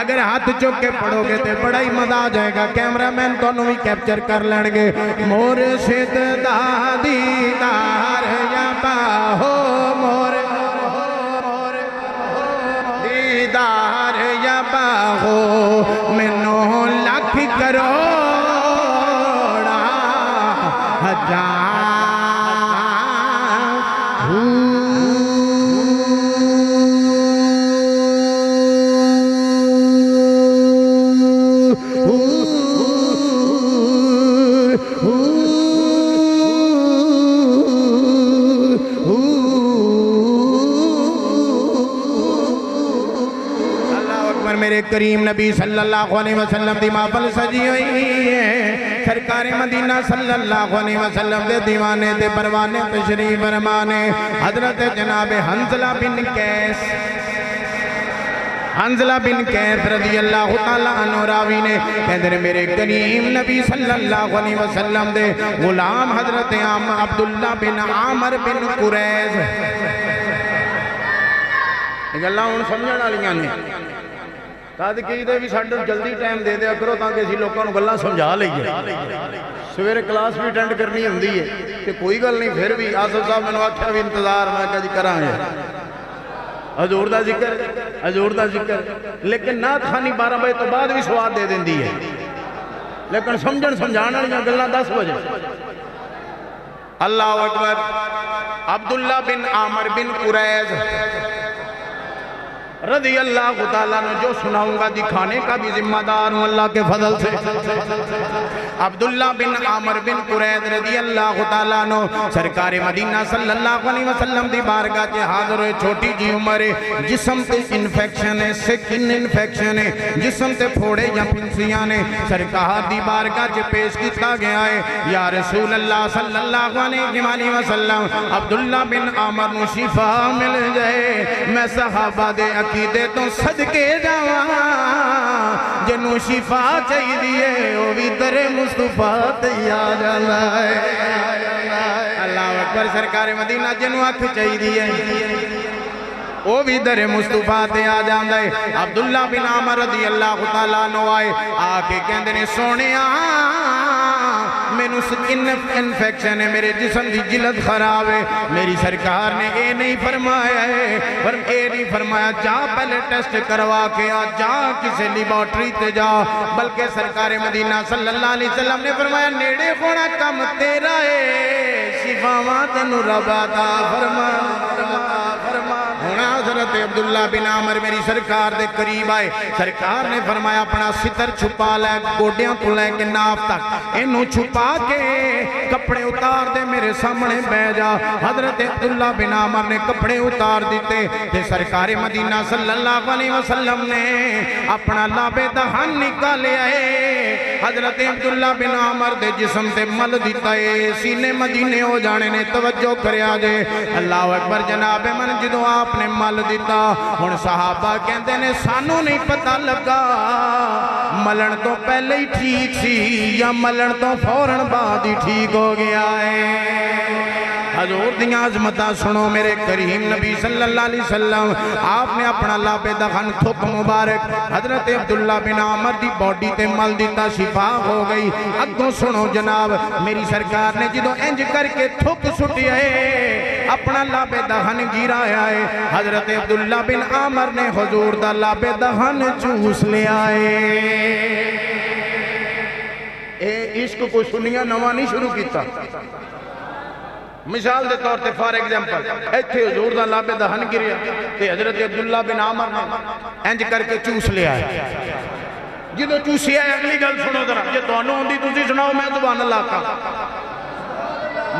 اگر ہاتھ چوک کے پڑھو گے تے بڑا ہی مزہ آ جائے گا، کیمرہ مین تو انہوں بھی کیپچر کر لیں گے۔ مرشد دادی دار یابا ہو دیدار یابا ہو مینوں لکھ کروڑا ہزار میرے کریم نبی صلی اللہ علیہ وسلم دی محفل سجی ہوئی ہے، سرکار مدینہ صلی اللہ علیہ وسلم دے دیوانے دے پروانے تشریف فرمانے حضرت جناب حنزلہ بن قیس حنزلہ بن قیس رضی اللہ تعالیٰ عنہ راوی نے کہندر میرے کریم نبی صلی اللہ علیہ وسلم دے غلام حضرت عبداللہ بن عامر بن قریظ ایک اللہ ان سمجھنا لیاں نے تاد کی دے بھی ساڑھے جلدی ٹائم دے دیا کرو تاکہ اسی لوگوں کو اللہ سمجھا لئیے سویرے کلاس بھی اٹینڈ کرنی ہوندی ہے کہ کوئی گل نہیں پھر بھی آصف صاحب میں آکھیا بھی انتظار میں کہا جی کراں ہے حضور دا ذکر لیکن نات خانی 12 بجے تو بعد بھی سواد دے دیں دی ہے لیکن سمجھن سمجھانا نہیں گلنا 10 بجے اللہ اکبر عبداللہ بن عامر بن قریظ رضی اللہ تعالیٰ نے جو سناؤں گا دکھانے کا بھی ذمہ دار ہوں اللہ کے فضل سے عبداللہ بن عامر بن قریظ رضی اللہ تعالیٰ نے سرکار مدینہ صلی اللہ علیہ وسلم دی بارگاہ کے حاضر ہوئے چھوٹی جی عمر ہے جسم تے انفیکشن ہے سکن انفیکشن ہے جسم تے پھوڑے یا پھنسیاں نے سرکار دی بارگاہ کے پیش کیتا گیا ہے یا رسول اللہ صلی اللہ علیہ وسلم عبداللہ بن عامر نو شفا مل جائے میں صحابہ دے عقیدے تو صدقے جاواں جنو شفا چاہی دیئے وہ بھی در مصطفیٰ تیار جانا ہے اللہ اکبر سرکار مدینہ جنو آنکھ چاہی دیئے وہ بھی در مصطفیٰ تیار جانا ہے عبداللہ بن عامر رضی اللہ تعالیٰ عنہ آئے آکے کہندے نے سونے مینو سکن انفیکشن ہے میرے جسم دی جلد خراب ہے میری سرکار نے اے نہیں فرمایا ہے اے نہیں فرمایا جا پہلے ٹیسٹ کروا کے جا کسے لیبارٹری تے جا بلکہ سرکار مدینہ صلی اللہ علیہ وسلم نے فرمایا نیڑے ہونا کم تیرا ہے شفاواں تینو رب عطا فرما ہونا حضرت عبداللہ بن عامر میری سرکار دے قریب آئے. سرکار نے فرمایا اپنا ستر چھپا لے, گوڈیاں تو لے کے ناف تک انہوں چھپا کے کپڑے اتار دے, میرے سامنے بہ جا. حضرت عبداللہ بن عامر نے کپڑے اتار دیتے تے سرکار مدینہ صلی اللہ علیہ وسلم نے اپنا لابے دہن نکالے آئے. حضرت عبداللہ بن عامر دے جسم تے مل دیتا ہے, سینے مدینے ہو جانے نے توجہ کریا جے. اللہ اکبر جناب من جدو آپ نے مل دیتا ہن صحابہ کہندے نے سانو نہیں پتہ لگا ملن تو پہلے ہی ٹھیک سی یا ملن تو فوراً بعد ہی ٹھیک ہو گیا ہے. حضور دیاں عظمتاں سنو میرے کریم نبی صلی اللہ علیہ وسلم. آپ نے اپنا لابے دخن تھک مبارک حضرت عبداللہ بن عامر دی باڈی تے مل دیتا, شفا ہو گئی. اگوں سنو جناب میری سرکار نے جدو انج کر کے تھک سٹی ہے اپنا لابے دہن گیرا ہے, حضرت عبداللہ بن عامر نے حضور دا لابے دہن چوس لے آئے. اے عشق کو سنیا نواں نہیں شروع کیتا. مثال دے طور تے فار ایگزامپل ایتھے حضور دا لابے دہن گریا تے حضرت عبداللہ بن عامر نے انج کر کے چوس لے آئے. جدو چوسی آئے اگلی گل سنو ذرا, یہ توانوں ہوندی تسی سناؤ میں زبان اللہ کا.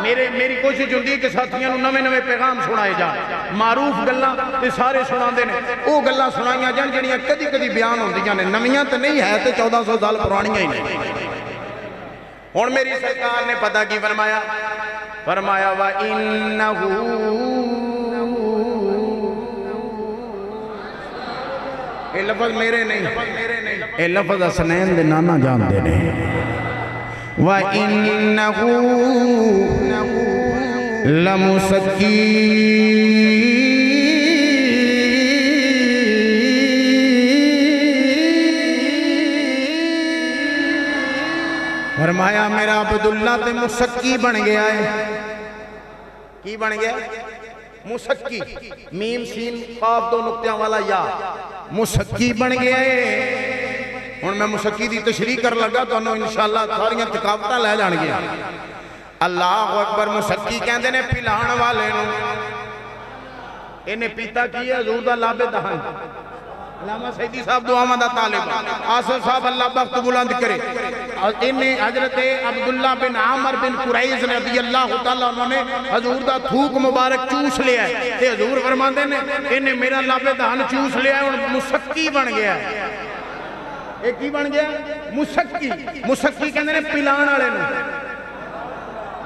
میری کوشش ہوندی ہے کہ ساتھیاں نو نوے نوے پیغام سنائے جان. معروف گلاں تے سارے سنا دے نے, او گلاں سنائیاں جان جڑیاں کدی کدی بیان ہوندیاں نے, نویاں تے نہیں ہے تے 1400 سال پرانیاں ہی نہیں. ہن میری سرکار نے پتہ کی فرمایا, فرمایا وَإِنَّهُ اے لفظ میرے نہیں, اے لفظ حسنین دے نانا جان دے نہیں. وَإِنَّهُ لَمُسَكِّي فرمایا میرا عبداللہ تے مسکی بن گیا ہے. کی بن گیا؟ مسکی, میم سین قاف دو نقطیاں والا یا, مسکی بن گیا ہے. ہن میں مسکی دی تشریح کر لگا تو انہوں انشاءاللہ ساریاں تھکاوٹاں لے جان گیا. اللہ اکبر. مسکی کہندے نے پلان والے نو, انہیں پیتا کی ہے حضور دا لابے دہن. علامہ سیدی صاحب دعاواں دا طالب, آصف صاحب اللہ وقت بلند کرے. انہیں حضرت عبداللہ بن عامر بن قریظ رضی اللہ تعالیٰ انہوں نے حضور دا تھوک مبارک چوس لیا ہے تے حضور فرماندے نے انہیں میرا لابے دہن چوس لیا ہے اور مسکی بن گیا ہے. ایک کی بن گیا؟ مسکی. مسکی کہندے نے پلان والے نو,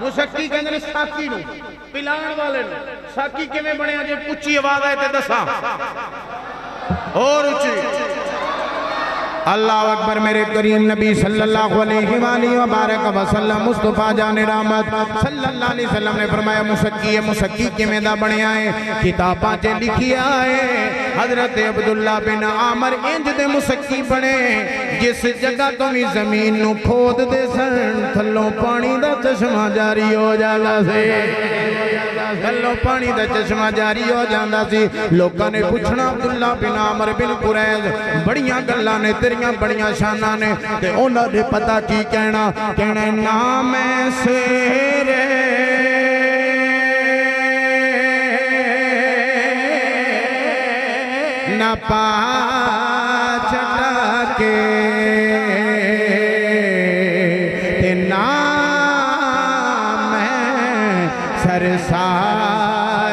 مسکی کہندے نے ساکی نو, پلان والے نو. ساکی کیویں بنیا جے اچھی آواز آئے تے دساں اور اچھی. اللہ اکبر. میرے کریم نبی صلی اللہ علیہ وآلہ وبارک وسلم مصطفیٰ جان رحمت صلی اللہ علیہ وسلم نے فرمایا مسکی ہے. مسکی کے میدہ بڑھے آئے, کتاباں چے لکھی آئے. حضرت عبداللہ بن عامر انج دے مسکی بڑھے جس جگہ تمہیں زمین نو کھود دے سن تھلوں پانی دا چشمہ جاری ہو جالا سے, تھلوں پانی دا چشمہ جاری ہو جاندہ سی. لوگاں نے پوچھنا عبداللہ بن عامر بن قریظ بڑیاں گلاں نے تیریاں بڑیاں شانہ نے, تے انہوں نے پتہ کی کہنا نام سیرے نہ پاچھٹا کے تے نام سرسائے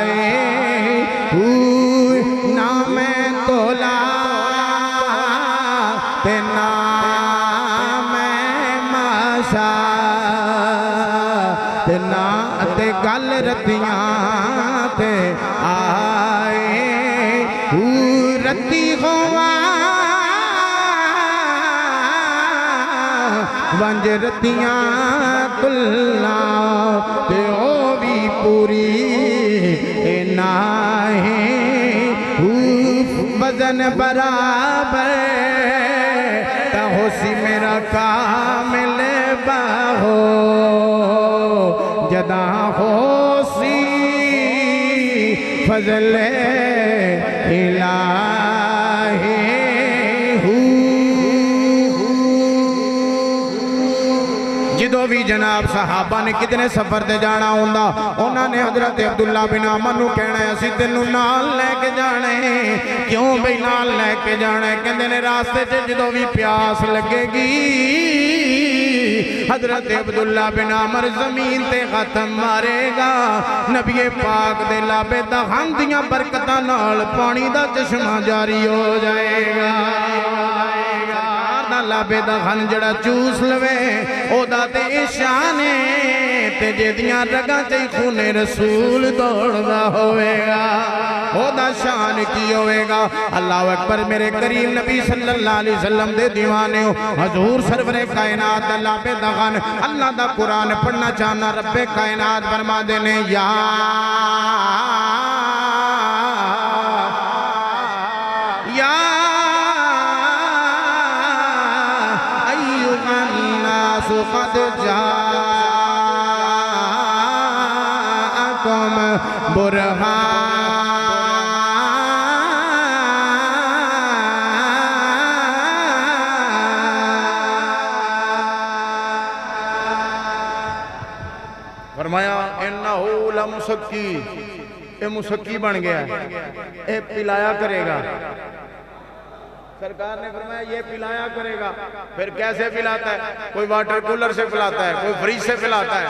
نام تولا تے نام ماشا تے گل رتیاں تے آئے رتی ہوا ونج رتیاں تلنا تے او بھی پوری نائیں وزن برابر تا ہو سی میرا کامل باہو جدا ہو سی فضل الہی جدو بھی جناب صحابہ نے کتنے سفر تے جانا ہوندا انہاں نے حضرت عبداللہ بن عمر نو کہنا ہے اسی تینوں نال لے کے جانے کیوں بھئی نال لے کے جانا ہے کہندے نے راستے چ جدوں بھی پیاس لگے گی حضرت عبداللہ بن عمر زمین تے ختم مارے گا نبی پاک دے لابے دہن دیاں برکتاں نال پانی دا چشمہ جاری ہو جائے گا لابے دہن جڑا چوس لوے او دا تے شانے تے جیدیاں رگاں چاہی خون رسول دوڑ دا ہوئے گا او دا شان کی ہوئے گا اللہ اکبر میرے کریم نبی صلی اللہ علیہ وسلم دے دیوانے ہو حضور سرور کائنات اللہ پہ دغن اللہ دا قرآن پڑھنا چاہنا رب کائنات فرما دینے یا ایوہ الناس قد جاءکم برہان فرمایا انہو لمسکی اے مسکی بن گیا اے پلایا کرے گا سرکار نے فرمایا یہ پلایا کرے گا پھر کیسے پلاتا ہے کوئی واٹر کولر سے پلاتا ہے کوئی فریج سے پلاتا ہے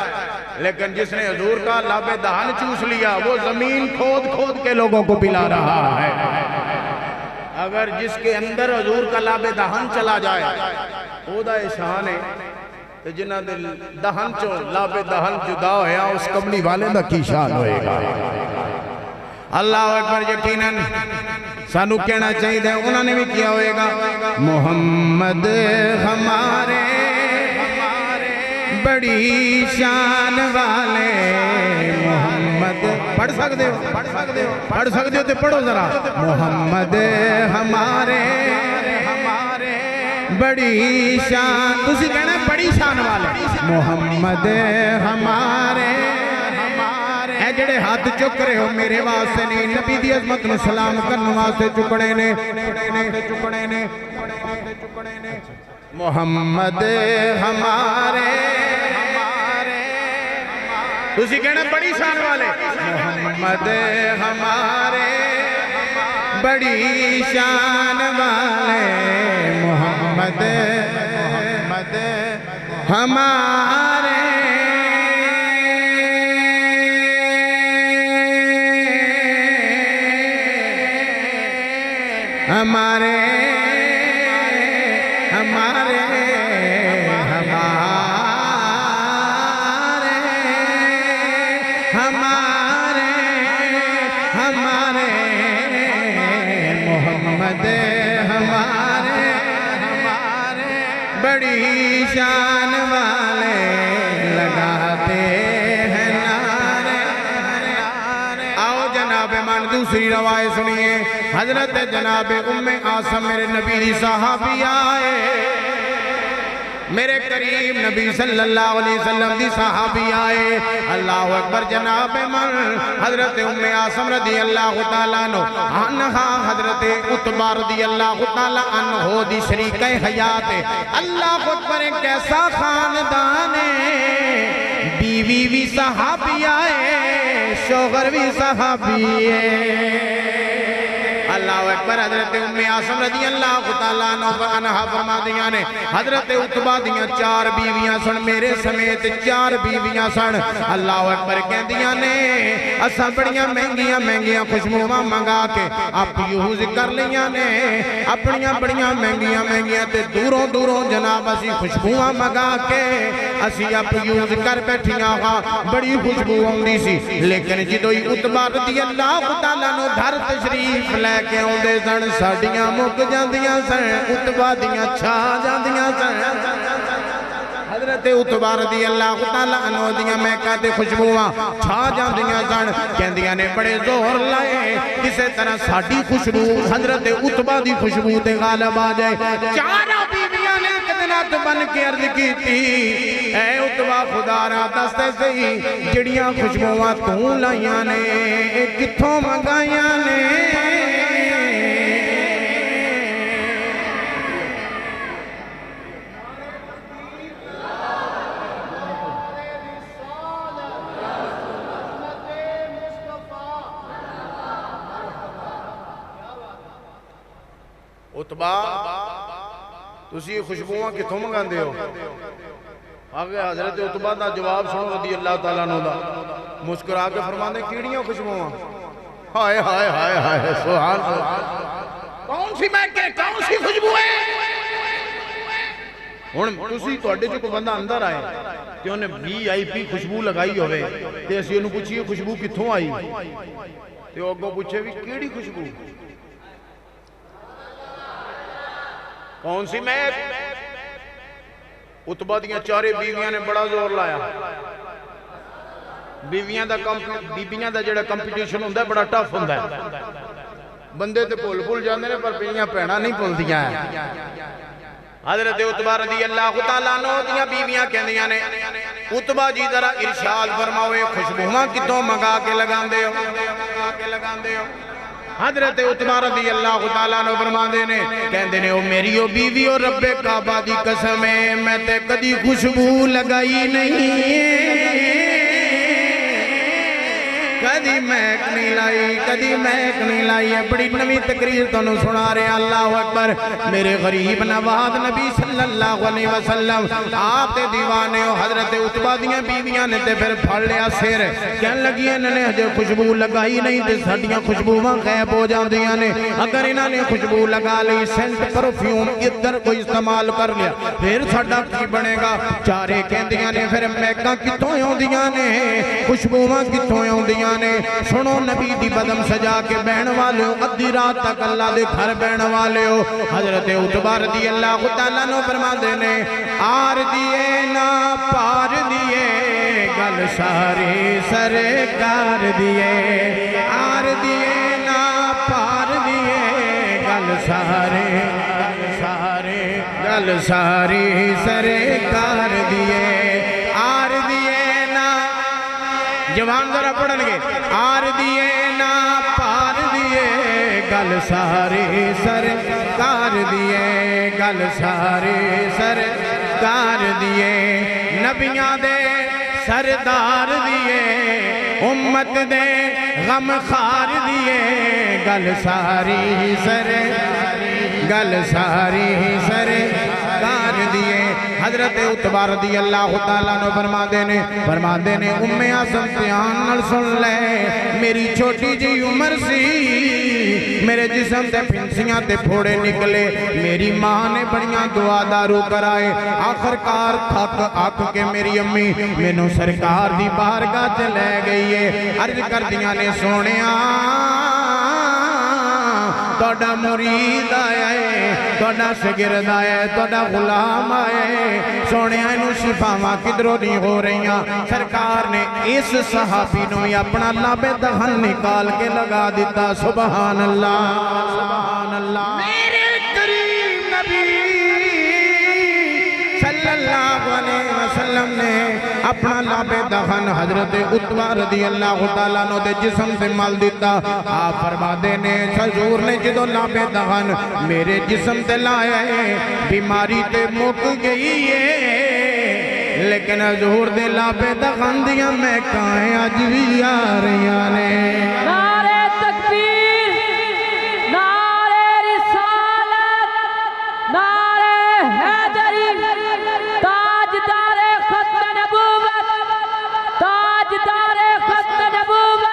لیکن جس نے حضور کا لاب دہن چوس لیا وہ زمین کھود کھود کے لوگوں کو پلا رہا ہے اگر جس کے اندر حضور کا لاب دہن چلا جائے وہ دا شان ہے جنہ دل دہن چو لاب دہن جدا ہویا اس کملی والے دا کی شان ہوئے گا اللہ اکبر یقیناً سانو کہنا چاہیے دے انہوں نے بھی کیا ہوئے گا محمد ہمارے بڑی شان والے محمد پڑھ سکتے ہو تو پڑھو ذرا محمد ہمارے بڑی شان تسی کہنا ہے بڑی شان والے محمد ہمارے اے جڑے ہاتھ چک رہے ہو میرے واسطے نہیں نبی دی عظمت نو سلام کرنے واسطے چکڑے نے محمد ہمارے تسی کہنا ہے بڑی شان والے محمد ہمارے بڑی شان والے محمد ہمارے ہمارے ہمارے ہمارے ہمارے محمد ہمارے بڑی شان والے لگاتے ہیں نعرے آؤ جناب من دوسری روایت سنیے حضرت جناب ام عاصم میرے نبی صحابی آئے میرے کریم نبی صلی اللہ علیہ وسلم دی صحابی آئے اللہ اکبر جناب من حضرت ام عاصم رضی اللہ تعالیٰ عنہ حضرت عتبہ رضی اللہ تعالیٰ عنہ دی شریک حیات اللہ اکبر ایک ایسا خاندان ہے بیوی بھی صحابی آئے شوہر بھی صحابی ہے اللہ اکبر حضرت ام عاصم رضی اللہ تعالیٰ عنہ فرما دیا نے حضرت عتبہ دیاں 4 بیویاں سن میرے سمیت 4 بیویاں سن اللہ اکبر کہہ دیا نے اسا بڑیاں مہنگیاں خوشبوواں منگا کے آپ یوز کر لیاں نے اپنیاں بڑیاں مہنگیاں تے دوروں جناب اسی خوشبوواں منگا کے اسی آپ یوز کر بیٹھیاں ہاں بڑی خوشبو ہوندی سی لیکن جدوئی عتبہ رضی اللہ تعالیٰ عنہ گھر تشریف لے کے اوندے سن ساڑیاں مک جاندیاں سن عتبہ دیاں چھا جاندیاں سن حضرت عتبہ رضی اللہ تعالیٰ عنہ دیاں محکاں تے خوشبوواں چھا جاندیاں سن کہندیاں نے بڑے زور لائے کسے طرح ساڑی خوشبو حضرت عتبہ دی خوشبو تے غالب آ جائے 4 بیویاں نے کتنات بن کے عرض کی تھی اے عتبہ خدا را دستے سے ہی جڑیاں خوشبوواں تو لائیاں نے کتھوں منگائیاں نے عتبہ تسی خوشبوواں کتھوں منگاندے ہو؟ آگے حضرت عتبہ دا جواب سنو رضی اللہ تعالیٰ عنہ دا، مسکرا کے فرماندے کیڑیاں خوشبوواں؟ ہائے ہائے ہائے ہائے سبحان اللہ، کون سی مہکے کون سی خوشبوئیں؟ ہن تسی تواڈے جو کوئی بندہ اندر آئے تے انہیں VIP خوشبو لگائی ہوئے تے اسی انہوں پوچھئے خوشبو کتھوں آئی تے وہ اگوں پوچھے بھی کیڑی خوشبو؟ کون سی مہک؟ عتبہ دیاں چارے بیویاں نے بڑا زور لایا، بیویاں دا جڑا کمپٹیشن ہوندہ ہے بڑا ٹف ہوندہ ہے، بندے تے پول جاندے نے پر بیویاں پیڑا نہیں پول دیا ہے۔ حضرت عتبہ رضی اللہ تعالیٰ عنہ دیاں بیویاں کہندیاں نے عتبہ جی ذرا ارشاد فرماؤے خوشبوواں کتوں منگا کے لگاندے ہو؟ حضرت عتبہ رضی اللہ تعالیٰ عنہ فرماندے نے کہندے نے او میری او بیوی او رب کعبہ دی قسم ہے میں تے کدی خوشبو لگائی نہیں، کدی مہک نہیں لائی ہے۔ بڑی نوی تقریر تو نو سنا رہے اللہ اکبر، میرے غریب نواز نبی صلی اللہ علیہ وسلم آپ تے دیوانے ہو۔ حضرت عتبہ دیاں بیویاں نے تے پھر پھڑ لیا سیر، کہن لگی انہوں نے ہجے خوشبو لگائی نہیں تے ساڈیاں خوشبوواں غائب ہو جاندیاں نے، اگر انہوں نے خوشبو لگا لی سینٹ پرفیوم ادھر کوئی استعمال کر لیا پھر ساڈا کی بنے گا؟ چارے کہندیاں نے پھر مہکاں کتوں ہوندیاں نے، خوشبوواں کتوں ہوندیاں نے؟ سنو نبی دی بدم سجا کے بہن والے ہو، ادھی رات تک اللہ دے گھر بہن والے ہو۔ حضرت عتبہ رضی اللہ تعالیٰ عنہ فرماندے نے آر دیئے نا پار دیئے گل سارے سرکار دیئے، آر دیئے نا پار دیئے گل سارے سرکار دیئے، آر دیئے نا جوان ذرا پڑھن گے، آر دیئے نا پار دیئے گل سارے سرکار دیئے، گل سارے سرکار دیئے، نبیاں دے سردار دیئے، امت دے غم خار دیئے، گل ساری سرکار دیئے۔ حضرت عتبہ رضی اللہ تعالیٰ عنہ فرماندے نے امی اعظم دھیان نال سن لے، میری چھوٹی جی عمر سی، میرے جسم تے پھنسیاں تے پھوڑے نکلے، میری ماں نے بڑیاں دعا دارو کرائے، آخر کار تھک آکھ کے میری امی مینوں سرکار دی بارگاہ تے لے گئی ہے، عرض کر دیاں نے سونیاں توڑا مرید آیا ہے، توڑا شگرد آیا ہے، توڑا غلام آیا ہے، سونے آئینو شفاواں کدروں نہیں ہو رہی ہیں۔ سرکار نے اس صحابی نو اپنا لاب دہن نکال کے لگا دیتا، سبحان اللہ۔ میرے کریم نبی صلی اللہ علیہ وسلم نے اپنا لاب دہن حضرت عتبہ رضی اللہ تعالیٰ عنہ دے جسم سے مل دیتا۔ آپ فرماندے نے حضور نے جدو لاب دہن میرے جسم تے لایا ہے، بیماری تے مک گئی ہے، لیکن حضور دے لاب دہن دیاں مہکائیں اج بھی آ رہیاں نے۔ نعرہ تکبیر، نعرہ رسالت، نعرہ حیدری، تاجدار ختم نبوت، تاجدار ختم نبوت،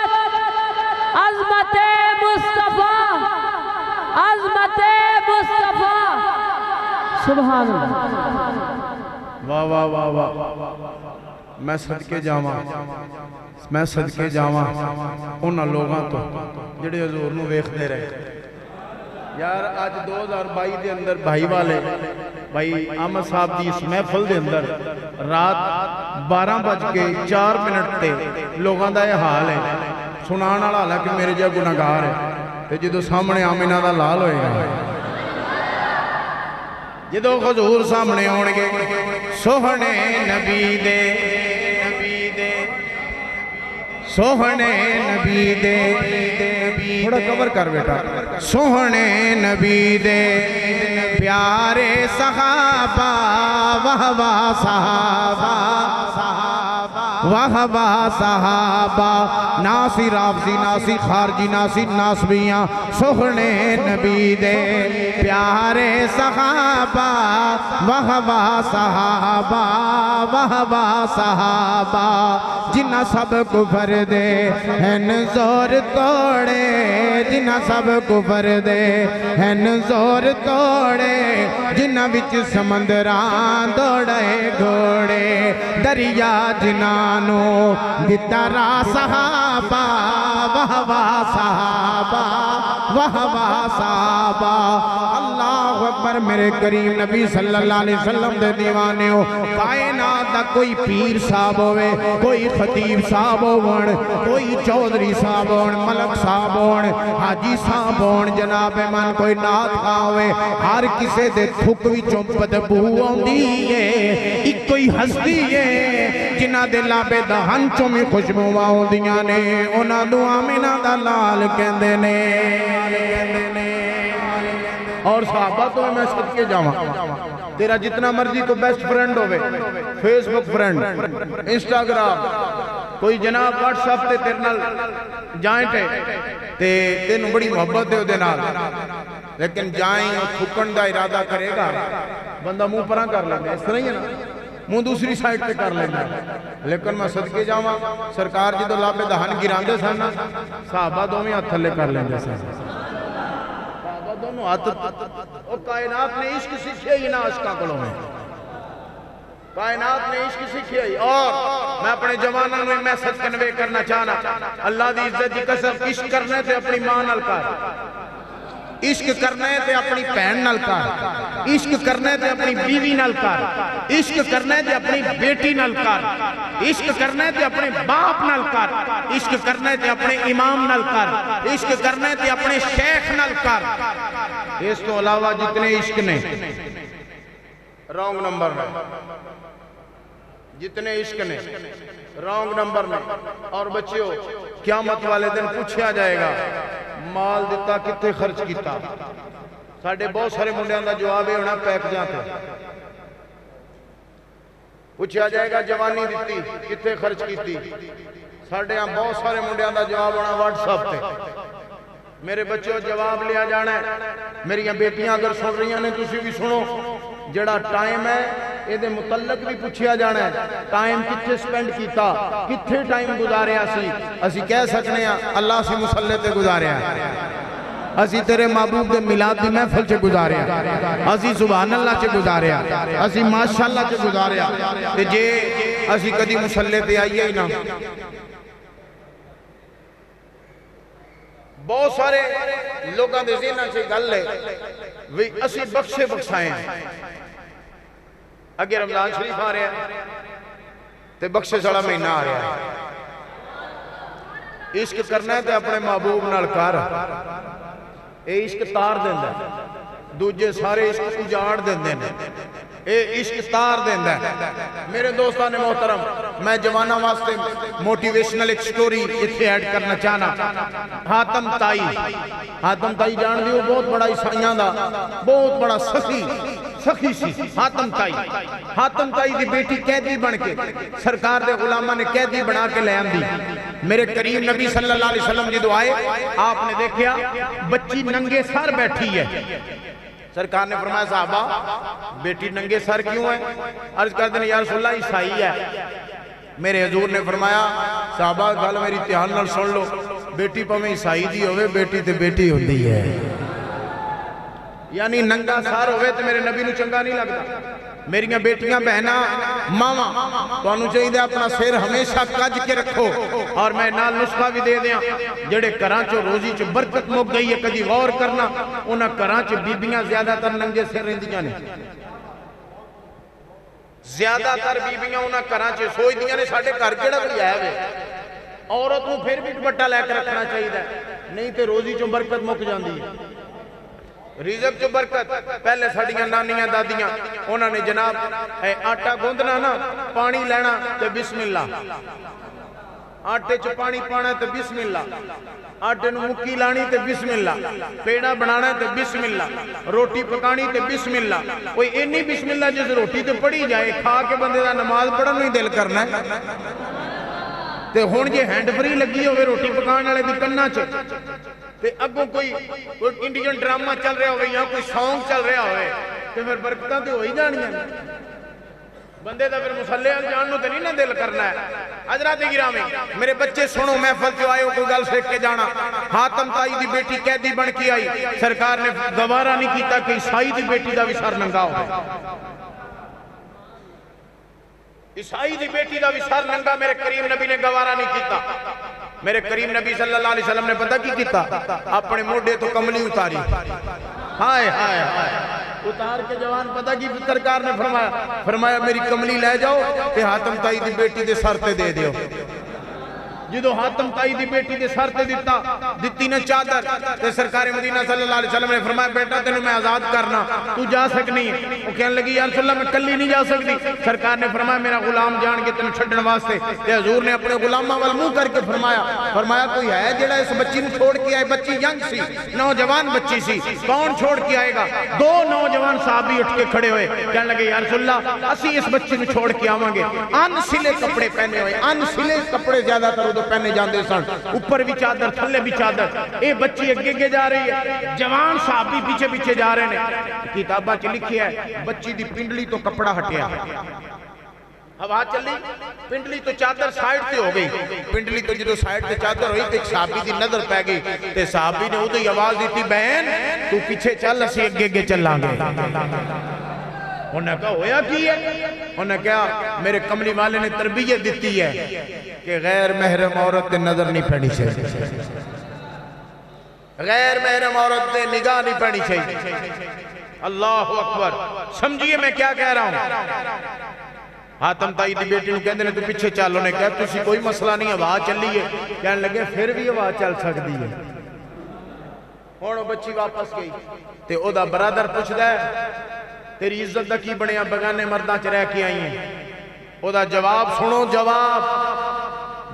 عظمت مصطفیٰ، عظمت مصطفیٰ، سبحان اللہ۔ واہ واہ واہ واہ، میں صدقے جاواں انہاں لوگاں تو جڑے حضور نو ویکھدے رہے۔ یار آج 2022 دے اندر بھائی والے بھائی احمد صاحب دی اس محفل دے اندر رات 12:04 تے لوگاں دا یہ حال ہے، سنان والا حال ہے کہ میرے جا گناہگار ہے، تے جدو سامنے آمینہ دا لال ہوئے گا، جدو حضور سامنے ہونگے سوہنے نبی دے، سوہنے نبی دے، تھوڑا کور کر بیٹا، سوہنے نبی دے پیارے صحابہ، واہ واہ صحابہ، واہ واہ صحابہ، ناسی رافضی ناسی خارجی ناسی ناسبیاں، سوہنے نبی دے یار صحابہ واہ واہ صحابہ واہ واہ صحابہ جنہ سب کفر دے ہن زور توڑے جنہ سب کفر دے ہن زور توڑے جنہ وچ سمندران دوڑے گھوڑے دریا جنانو دترا صحابہ واہ واہ صحابہ واہ واہ صحابہ اللہ اکبر میرے کریم نبی صلی اللہ علیہ وسلم دے دیوانے ہو کائنات دا کوئی پیر صاحب ہوئے کوئی خطیب صاحب ہوئے کوئی چودھری صاحب ہوئے ملک صاحب ہوئے حاجی صاحب ہوئے جناب من کوئی نات ہوئے ہر کسے دے تھک وچوں بدبو ہوندی ہے ایک کوئی ہستی ہے جنہ دے لابے دہن چوں میں خوشبو ہوندیاں نے انہاں دعا منا دا لال کہندے نے اور صحابہ تو میں صدقے جاواں تیرا جتنا مرضی کو بیسٹ فرینڈ ہوئے فیس بک فرینڈ انسٹاگرام کوئی جناب واٹس ایپ تے تیرے نال جائنٹ ہے تے تینوں بڑی محبت ہے اودے نال لیکن جائیں تھکن دا ارادہ کرے گا بندہ منہ پراں کر لینا اس طرح ہی ہے نا منہ دوسری سائٹ پہ کر لینا لیکن میں صدقے جاواں سرکار جدو لابے دہن گراندے سن صحابہ دوویں ہاتھ تھلے کر لیندے سن دونوں ہاتھ اور کائنات نے عشق سیکھے ہی نہ عشقہ کلوں میں کائنات نے عشق سیکھے ہی اور میں اپنے جوانوں میں میسج کنوے کرنا چاہنا اللہ دی عزت دی قسم عشق کرنے تھے اپنی ماں نال کر عشق کرنے تھے اپنی بہن نال کر عشق کرنے تھے اپنی بیوی نال کر عشق کرنے تھے اپنی بیٹی نال کر عشق کرنے تھے اپنے باپ نال کر عشق کرنے تھے اپنے امام نال کر عشق کرنے تھے اپنے شیخ نال کر اس تو علاوہ جتنے عشق نے رونگ نمبر میں جتنے عشق نے رونگ نمبر میں اور بچیوں قیامت والے دن پوچھا جائے گا مال دیتا کتے خرچ کیتا ساڑھے بہت سارے منڈیاں دا جواب ہے ہونا پیک جاتے پوچھا جائے گا جوانی دیتی کتے خرچ کیتی ساڑھے ہاں بہت سارے منڈیاں دا جواب ہونا واٹس ایپ تے میرے بچوں جواب لیا جانا ہے میری بیٹیاں اگر سن رہی ہیں تسی بھی سنو جڑا ٹائم ہے یہ دے متعلق بھی پوچھیا جانا ہے ٹائم کتھے سپینڈ کیتا کتھے ٹائم گزاریا سی اسی کہہ سکنے ہیں اللہ سے مسلح تے گزاریا ہے اسی تیرے محبوب دے میلاد دی محفل چے گزاریا اسی سبحان اللہ چے گزاریا اسی ماشاءاللہ چے گزاریا تے جے اسی کدی مسلح تے آئیے ہی نا بہت سارے لوگاں دے ذہناں چے گل ہے وی اسی بخشے بخشائیں اگر رمضان شریف آ رہا ہے تے بخشے سڑا مہینہ آ رہا ہے عشق کرنا ہے تے اپنے محبوب نال کر اے عشق تار دیندہ ہے دوجے سارے عشق اجاڑ دیندے ہیں اے عشق تار دیندہ ہے میرے دوستان محترم میں جوانہ واسطے موٹیویشنل ایک سٹوری اتھے ایڈ کرنا چاہنا حاتم تائی جان دیو بہت بڑا عیسائیاں دا بہت بڑا سخی سی حاتم تائی دی بیٹی قیدی بن کے سرکار دے غلامہ نے قیدی بنا کے لے آندی میرے کریم نبی صلی اللہ علیہ وسلم جدو آئے آپ نے دیکھیا بچی ننگے سر بیٹھی ہے سرکار نے فرمایا صحابہ بیٹی ننگے سر کیوں ہے عرض کر دیں یا رسول اللہ عیسائی ہے میرے حضور نے فرمایا صحابہ گل میری دھیان نال سن لو بیٹی پہ میں عیسائی دی ہوئے بیٹی تے بیٹی ہوندی ہے یعنی ننگا سار ہوئے تو میرے نبی نو چنگا نہیں لگتا میریاں بیٹیاں بہنا ماما تو انہوں چاہیے دے اپنا سیر ہمیشہ کج کے رکھو اور میں نال نسخہ بھی دے دیا جڑے کرانچو روزی چو برکت مک گئی ہے کدی غور کرنا انہاں کرانچو بیبیاں زیادہ تر ننگے سیر رہندیاں نے زیادہ تر بیبیاں انہاں کرانچو سوئی دیاں نے ساڑھے کر کیڑا بھی آیا ہوئے عورت کو پھر بھی دوپٹہ لے کر رکھنا چاہیے نہیں تے روزی چو برکت مک جاندی ہے رزق جو برکت پہلے ساڑیاں نانیاں دادیاں انہوں نے جناب آٹا گوندنا نا پانی لینا تے بسم اللہ آٹے چو پانی پانا تے بسم اللہ آٹے نو مکی لانی تے بسم اللہ پیڑا بنانا تے بسم اللہ روٹی پکانی تے بسم اللہ کوئی اینی بسم اللہ جس روٹی تے پڑی جائے کھا کے بندے دا نماز پڑھن نہیں دل کرنا ہے تے ہون یہ ہینڈ فری لگی ہوئے روٹی پکان والے دی کننا چ تے اگوں کوئی انڈین ڈرامہ چل رہا ہوئے یا کوئی سانگ چل رہا ہوئے تے پھر برکتاں تے ہوئی جانیاں بندے دا پھر مسلح جاننو تے نہیں نہ دل کرنا ہے حضرات گرامی میرے بچے سنو محفل جو آئے ہو کوئی گل سیکھ کے جانا حاتم تائی دی بیٹی قیدی بن کے آئی سرکار نے گوارا نہیں کیتا کہ عیسائی دی بیٹی دا بھی سر ننگا ہو عیسائی دی بیٹی دا بھی سر ننگا میرے کریم نبی نے گوارا نہیں کیتا میرے کریم نبی صلی اللہ علیہ وسلم نے پتہ کی کیتا اپنے موڈے تو کملی اتاری ہائے ہائے ہائے اتار کے جوان پتہ کی سرکار نے فرمایا میری کملی لے جاؤ کہ حاتم تائی دی بیٹی دے سر تے دے دیو جدو حاتم تائی دی بیٹی دے سر تے دیتی نہ چادر تے سرکار مدینہ صلی اللہ علیہ وسلم نے فرمایا بیٹا تینوں میں آزاد کرنا تو جا سکنی وہ کہنے لگی یا رسول اللہ میں کلی نہیں جا سکتی سرکار نے فرمایا میرا غلام جان کے تینوں چھڑن واسطے تے حضور نے اپنے غلامہ والمو کر کے فرمایا کوئی ہے جڑا اس بچی نے چھوڑ کے آئے بچی ینگ سی نوجوان بچی سی کون چھوڑ کے آئے گا دو نوجوان صحابی اٹھ کے کھڑے ہوئے کہنے لگے یا رسول اللہ اسی اس بچی نے چھوڑ کے آویں گے ان سلے کپڑے پہنے ہوئے ان سلے کپڑے زیادہ تر ادھر پہنے جاندے سن اوپر بھی چادر تھلے بھی چادر اے بچی اگے جا رہی ہے جوان صحابی پیچھے پیچھے جا رہے ہیں کتابہ چ لکھی ہے بچی دی پنڈلی تو کپڑا ہٹیا ہوا چلی پنڈلی تو چادر سائیڈ تے ہو گئی پنڈلی تو جدو سائیڈ تے چادر ہوئی تے ایک صحابی دی نظر پہ گئی تے صحابی نے ادھر آواز دیتی بہن تو پیچھے چل اسی اگے چلیں گے انہیں کہا ہویا کی ہے انہیں کہا میرے کملی والے نے تربیت دیتی ہے کہ غیر محرم عورت تے نظر نہیں پڑنی چاہیے غیر محرم عورت تے نگاہ نہیں پڑنی چاہیے اللہ اکبر سمجھئے میں کیا کہہ رہا ہوں حاتم تائی دی بیٹی نے کہندے نے تو پیچھے چالو نے کہا تسی کوئی مسئلہ نہیں ہوا چلی ہے کہنے لگے پھر بھی ہوا چل سکتی ہے ہونو بچی واپس گئی تے او دا برادر پوچھدا ہے تیری عزت دا کی بڑے بگانے مردہ چ رہ کے آئی ہیں او دا جواب سنو جواب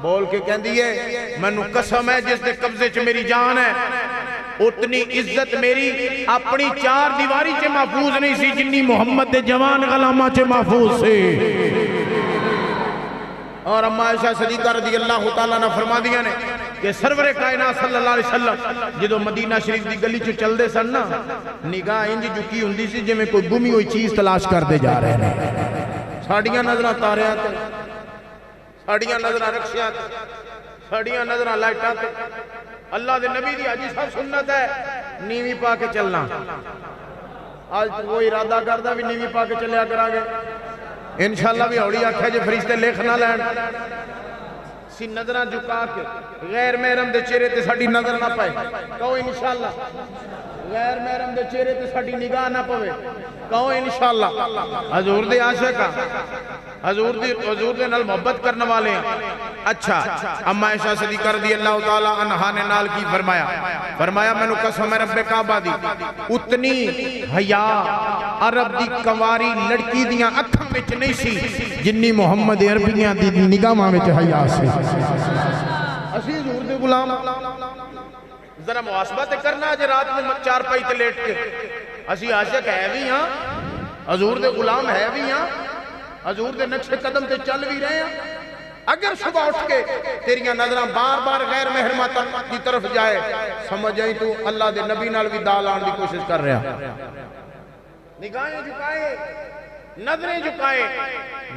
بول کے کہندی ہے مینوں قسم ہے جس دے قبضے چ میری جان ہے اتنی عزت میری اپنی چار دیواری چے محفوظ نہیں سی جنی محمد دے جوان غلامہ چے محفوظ سے اور اما عائشہ صدیقہ رضی اللہ تعالیٰ نے فرما دیا نے کہ سرور کائنات صلی اللہ علیہ وسلم جدو مدینہ شریف دی گلی چو چل دے سن نا نگاہ انج جھکی ہوندی سی جے میں کوئی گمی ہوئی چیز تلاش کر دے جا رہے ہیں ساڑیاں نظرہ تاریات ساڑیاں نظرہ رکشیات ساڑیاں نظرہ لائٹات اللہ دے نبی دی حجی صاحب سنت ہے نیوی پا کے چلنا آج وہ ارادہ کردہ بھی نیوی پا کے چلیا کرا گے انشاءاللہ بھی ہوڑی آکھے جو فرشتے لکھنا لین سی نظرہ جھکا کے غیر محرم دے چہرے تے ساڑی نظر نہ پائے کہو انشاءاللہ غیر محرم دے چہرے تے ساڑی نگاہ نہ پوے کہو انشاءاللہ حضور دے عاشق حضور دے نال محبت کرنے والے ہیں اچھا اما عائشہ صدیقہ رضی اللہ تعالیٰ عنہ نے نال کی فرمایا میں نے قسم رب کعبہ دی اتنی حیا عرب دی کنواری لڑکی دیاں اکھاں وچ نہیں سی جنی محمد عربیاں دی نگاہاں وچ حیا سی اسی حضور دے غلام ذرا محاسبہ تے کرنا جے رات میں چار پائی تے لیٹ کے اسی عاشق ہے بھی ہاں حضور دے غلام ہے بھی ہاں حضور دے نقش قدم تے چل بھی رہے ہیں اگر صبح اٹھ کے تیریاں نظرہ بار بار غیر محرمہ کی طرف جائے سمجھ جائیں تو اللہ دے نبی نال بھی دال آن دی کوشش کر رہا نگاہیں جھکائے نظریں جھکائے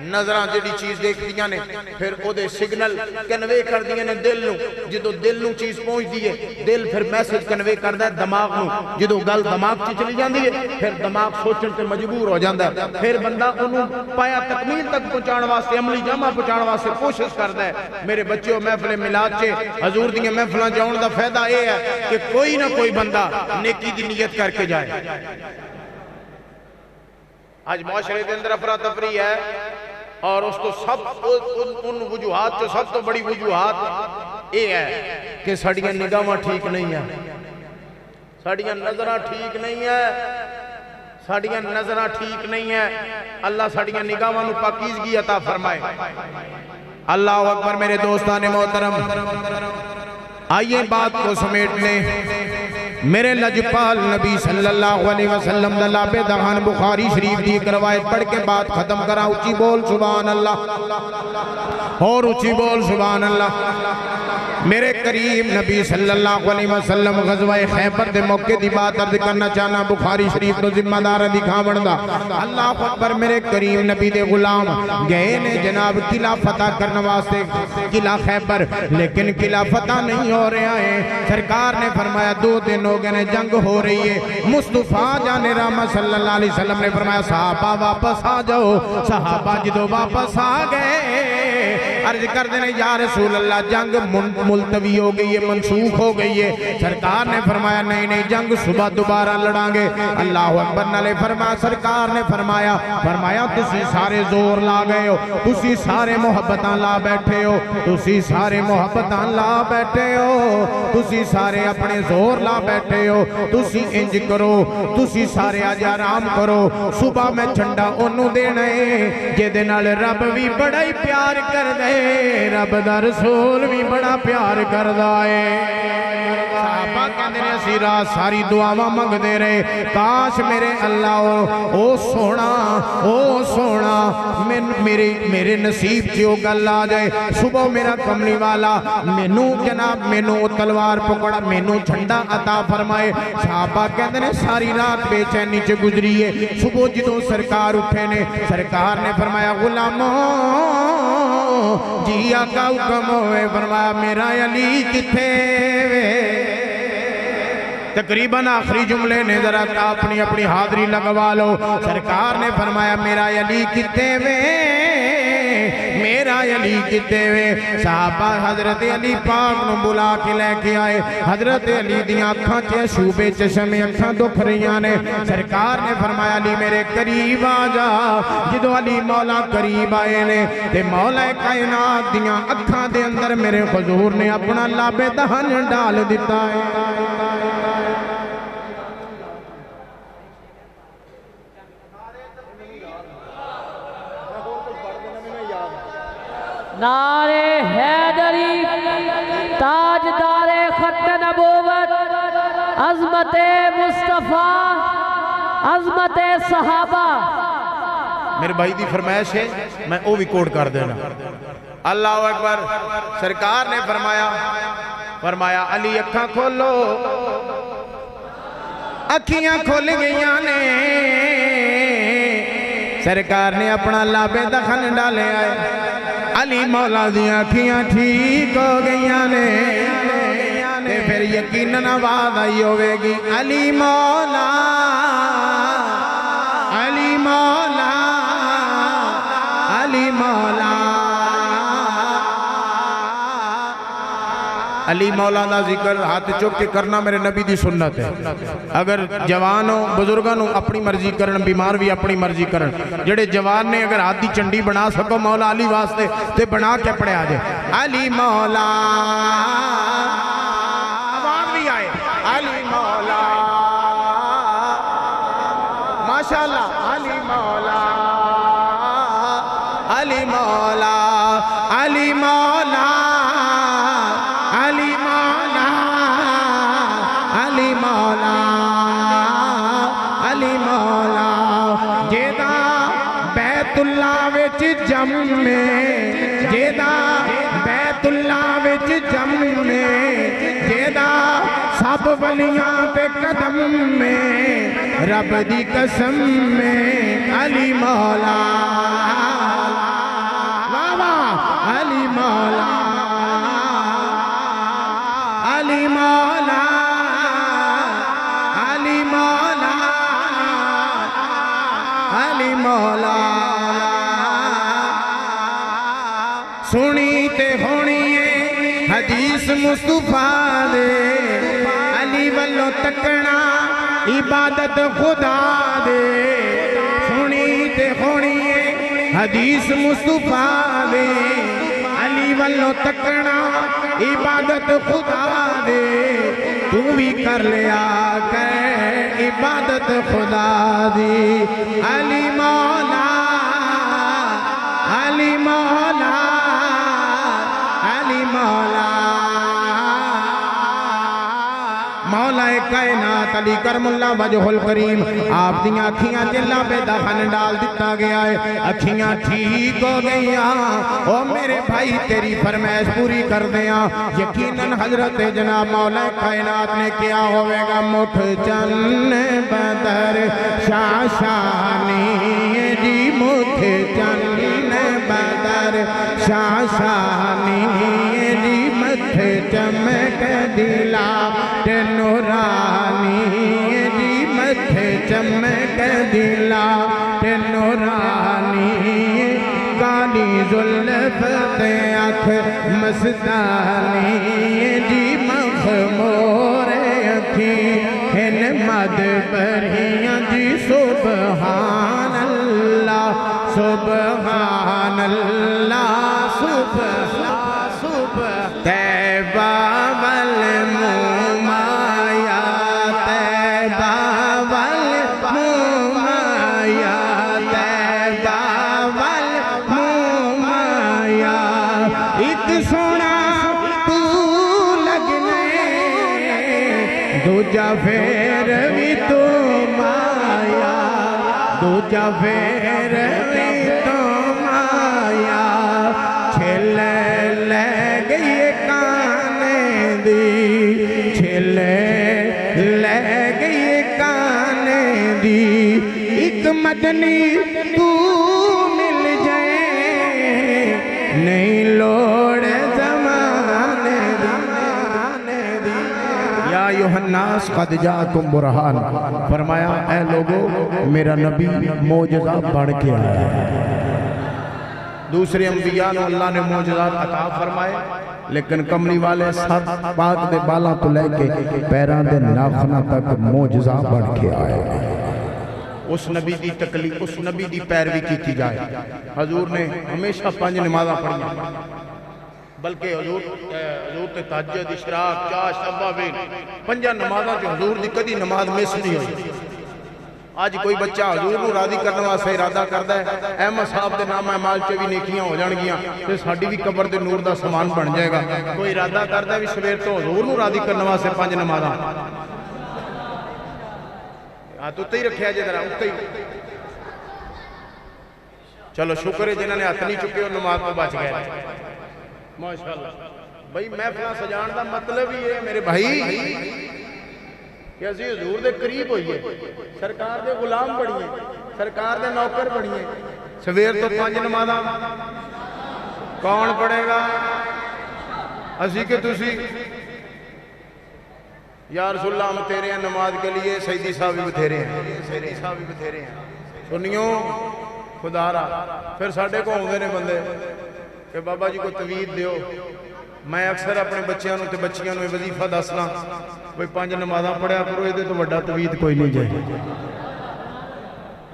نظرہ جڑی چیز دیکھ دیا نے پھر او دے سگنل کنوے کر دیا نے دل نو جدو دل نو چیز پہنچ دیئے دل پھر میسج کنوے کر دا ہے دماغ نو جدو گل دماغ چی چلی جاندی ہے پھر دماغ سوچن سے مجبور ہو جاندہ ہے پھر بندہ انہوں پایا تکمیل تک پہنچان واسطے عملی جمع پہنچان واسطے کوشش کردا ہے میرے بچے محفل میلاد چے حضور دیاں محفلاں جاؤن دا فائدہ اے ہے کہ کوئی نہ کوئی بندہ نیکی دی نیت کر کے جائے آج معاشرے کے اندر افراتفری ہے اور اس تو سب ان وجوہات تو سب تو بڑی وجوہات یہ ہے کہ ساڑیاں نگاہاں ٹھیک نہیں ہے ساڑیاں نظرہ ٹھیک نہیں ہے ساڑیاں نظرہ ٹھیک نہیں ہے اللہ ساڑیاں نگاہاں نو پاکیزگی عطا فرمائے اللہ اکبر میرے دوستان محترم آئیے بات کو سمیٹ لیں میرے لجپال نبی صلی اللہ علیہ وسلم دلاب دہان بخاری شریف دی روایت پڑھ کے بات ختم کرا اچھی بول سبحان اللہ اور اچھی بول سبحان اللہ میرے کریم نبی صلی اللہ علیہ وسلم غزوہ خیبر دے موقع دی بات عرض کرنا چاہنا بخاری شریف تو ذمہ دار دکھاون دا اللہ اکبر میرے کریم نبی دے غلام گئے نے جناب قلعہ فتح کرنے واسطے قلعہ خیبر لیکن قلعہ فتح نہیں ہو رہا ہے سرکار نے فرمایا 2 دن ہو گئے جنگ ہو رہی ہے مصطفیٰ جان رحمت صلی اللہ علیہ وسلم نے فرمایا صحابہ واپس آ جاؤ صحابہ جدو واپس آ گئے عرض کر دینے یا رسول اللہ جنگ ملتوی ہو گئی ہے منسوخ ہو گئی ہے سرکار نے فرمایا نہیں جنگ صبح دوبارہ لڑاں گے اللہ اکبر نالے فرمایا سرکار نے فرمایا تسی سارے زور لا گئے ہو تسی سارے محبتاں لا بیٹھے ہو تسی سارے محبتاں لا بیٹھے ہو تسی سارے اپنے زور لا بیٹھے ہو تسی انج کرو تسی سارے آج آرام کرو صبح میں جھنڈا انہوں دینے جے نال رب بھی بڑا ہی پیار کر دے رب دا رسول بھی بڑا پیار کر دائے صحابہ کہندے نے اسی رات ساری دعاواں منگ دے رہے کاش میرے اللہ او سونا میرے نصیب چیو گل آ جائے صبح میرا کملی والا مینوں تلوار پکڑا مینوں جھنڈا عطا فرمائے صحابہ کہندے نے ساری رات بے چینی چ گزری ہے صبح جدوں سرکار اٹھے نے سرکار نے فرمایا غلاموں جی آقا حکم ہوئے فرمایا میرا علی کتھے وے تقریباً آخری جملے نے ذرا اپنی حاضری لگوا لو سرکار نے فرمایا میرا علی کتے وے میرا علی کتے وے صحابہ حضرت علی پاک نو بلا کے لے کے آئے حضرت علی دیاں اکھاں کے شوبے چشمے اکھاں دکھ رہیاں نے سرکار نے فرمایا علی میرے قریب آ جا جدو علی مولا قریب آئے نے تے مولا کائنات دیاں اکھاں دے اندر میرے حضور نے اپنا لابے دہن ڈال دیتا ہے نعرے حیدری تاجدار خط نبوت عظمت مصطفیٰ عظمت صحابہ میرے بھائی دی فرمائش ہے میں او بھی کوڈ کر دینا اللہ اکبر سرکار نے فرمایا علی اکھاں کھولو اکھیاں کھول گئیاں نے سرکار نے اپنا لابے دخن ڈالے آئے علی مولا دیاں اکھیاں ٹھیک ہو گئیاں نے پھر یقیناً آواز آئی ہوئے گی علی مولا علی مولا علی مولا علی مولا دا ذکر ہاتھ چوک کے کرنا میرے نبی دی سنت ہے اگر جوانوں بزرگانوں اپنی مرضی کرن بیمار بھی اپنی مرضی کرن جڑے جوان نے اگر ہاتھ دی چنڈی بنا سکو مولا علی واسطے تے بنا کے پڑے آ جائے علی مولا آواز بھی آئے علی مولا ماشاءاللہ علی مولا علی مولا علی مولا علی مولا علی مولا علی مولا جیدہ بیت اللہ وچ جم میں جیدہ بیت اللہ وچ جم میں جیدہ سب ولیاں پہ قدم میں رب دی قسم میں علی مولا علی مولا علی مولا علی مولا علی مولا سنی تے ہونی ہے حدیث مصطفیٰ دے علی والو تکنا عبادت خدا دے سنی تے ہونی ہے حدیث مصطفیٰ دے علی والو تکنا عبادت خدا دے تو بھی کر لیا کر عبادت خدا دی علی مولا علی مولا علی مولا مولا کائنات علی کرم اللہ وجہل کریم آپ دیاں اکھیاں جلہ پہ دفن ڈال دیتا گیا ہے اکھیاں ٹھیک ہو گئیاں او میرے بھائی تیری فرمائش پوری کر دیاں یقیناً حضرت جناب مولا کائنات نے کیا ہوئے گا مٹھ چن بدر شاشانی جی مٹھ چن بدر شاشانی جی مٹھ چمک دلا نورانی جی مٹھ چمک دلا نورانی کالی ظلف اکھ مستانی جی مخمور اکھی ہن مد بریاں جی سبحان اللہ سبحان اللہ سبحان تیبہ والمومایا تیبہ والمومایا تیبہ والمومایا ایک سونا تو لگنے دوجہ پھر بھی تو مایا دوجہ پھر بھی تو مایا چھل لے گئی کانے دی چھل لے گئی کانے دی ایک مدنی تو مل جائے نہیں لوڑ زمانے دی یا ایھا الناس قد جاءکم برہان فرمایا اے لوگو میرا نبی معجزہ بڑھ کے آیا ہے دوسرے انبیاء نے اللہ نے معجزات عطا فرمائے لیکن کملی والے ساتھ پاک دے بالا تو لے کے پیران دے ناخنہ تک معجزہ بڑھ کے آئے اس نبی دی تکلیف اس نبی دی پیروی کی جائے حضور نے ہمیشہ 5 نمازاں پڑھیں بلکہ حضور تے تہجد اشراق چاش اوابین 5 نمازاں جو حضور دی کدی نماز مس نہیں ہوئی آج کوئی بچہ حضور نو راضی کرنے واسطے ارادہ کردا ہے احمد صاحب دے نام اعمال چ بھی نیکیاں ہو جان گیاں تے ساڈی بھی قبر دے نور دا سامان بن جائے گا کوئی ارادہ کردا ہے بھی سویر تو حضور نو راضی کرنے واسطے 5 نمازاں ہاتھ اتنے ہی رکھیا جے ذرا اتنے ہی چلو شکر ہے جنہاں نے ہاتھ نہیں چکے اور نماز تو بچ گئے ماشاءاللہ بھائی محفلاں سجان دا مطلب ہی ہے میرے بھائی کہ اسی حضور دے قریب ہوئیے سرکار دے غلام بڑھئے سرکار دے نوکر بڑھئے سویر تو 5 نمازاں کون پڑھے گا اسی کہ تسی یا رسول اللہ ہم تیرے ہیں نماز کے لیے سیدی صاحب بھی بتھیرے ہیں سیدی صاحب بھی بتھیرے ہیں سنیوں خدا را پھر ساڑھے کو ہوندے نے بندے کہ بابا جی کو توید دیو میں اکثر اپنے بچیاں تے بچیاں نو وظیفہ دسنا کوئی 5 نمازاں پڑھیا کرو یہ تو بڑا توید کوئی نہیں جائے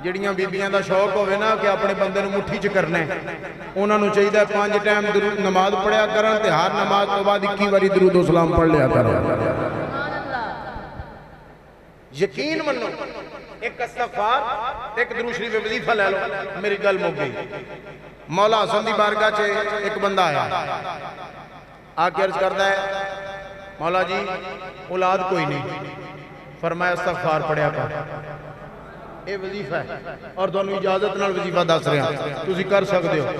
جڑیاں بیبیاں دا شوق ہوئے نا کہ اپنے بندے نو مٹھی چ کرنے انہاں نو چاہیے 5 ٹائم نماز پڑھیا کرن تے ہر نماز تو بعد 21 باری درود و سلام پڑھ لیا کرن یقین منو ایک استغفار ایک درود شریف وظیفہ لے لو میری گل مک گئی مولا حسن دی بارگاہ چے ایک بندہ آیا آکے عرض کرتا ہے مولا جی اولاد کوئی نہیں فرمایا استغفار پڑھیا کر اے وظیفہ ہے اور دونوں اجازت نال وظیفہ دس رہے ہیں تسی کر سکتے ہو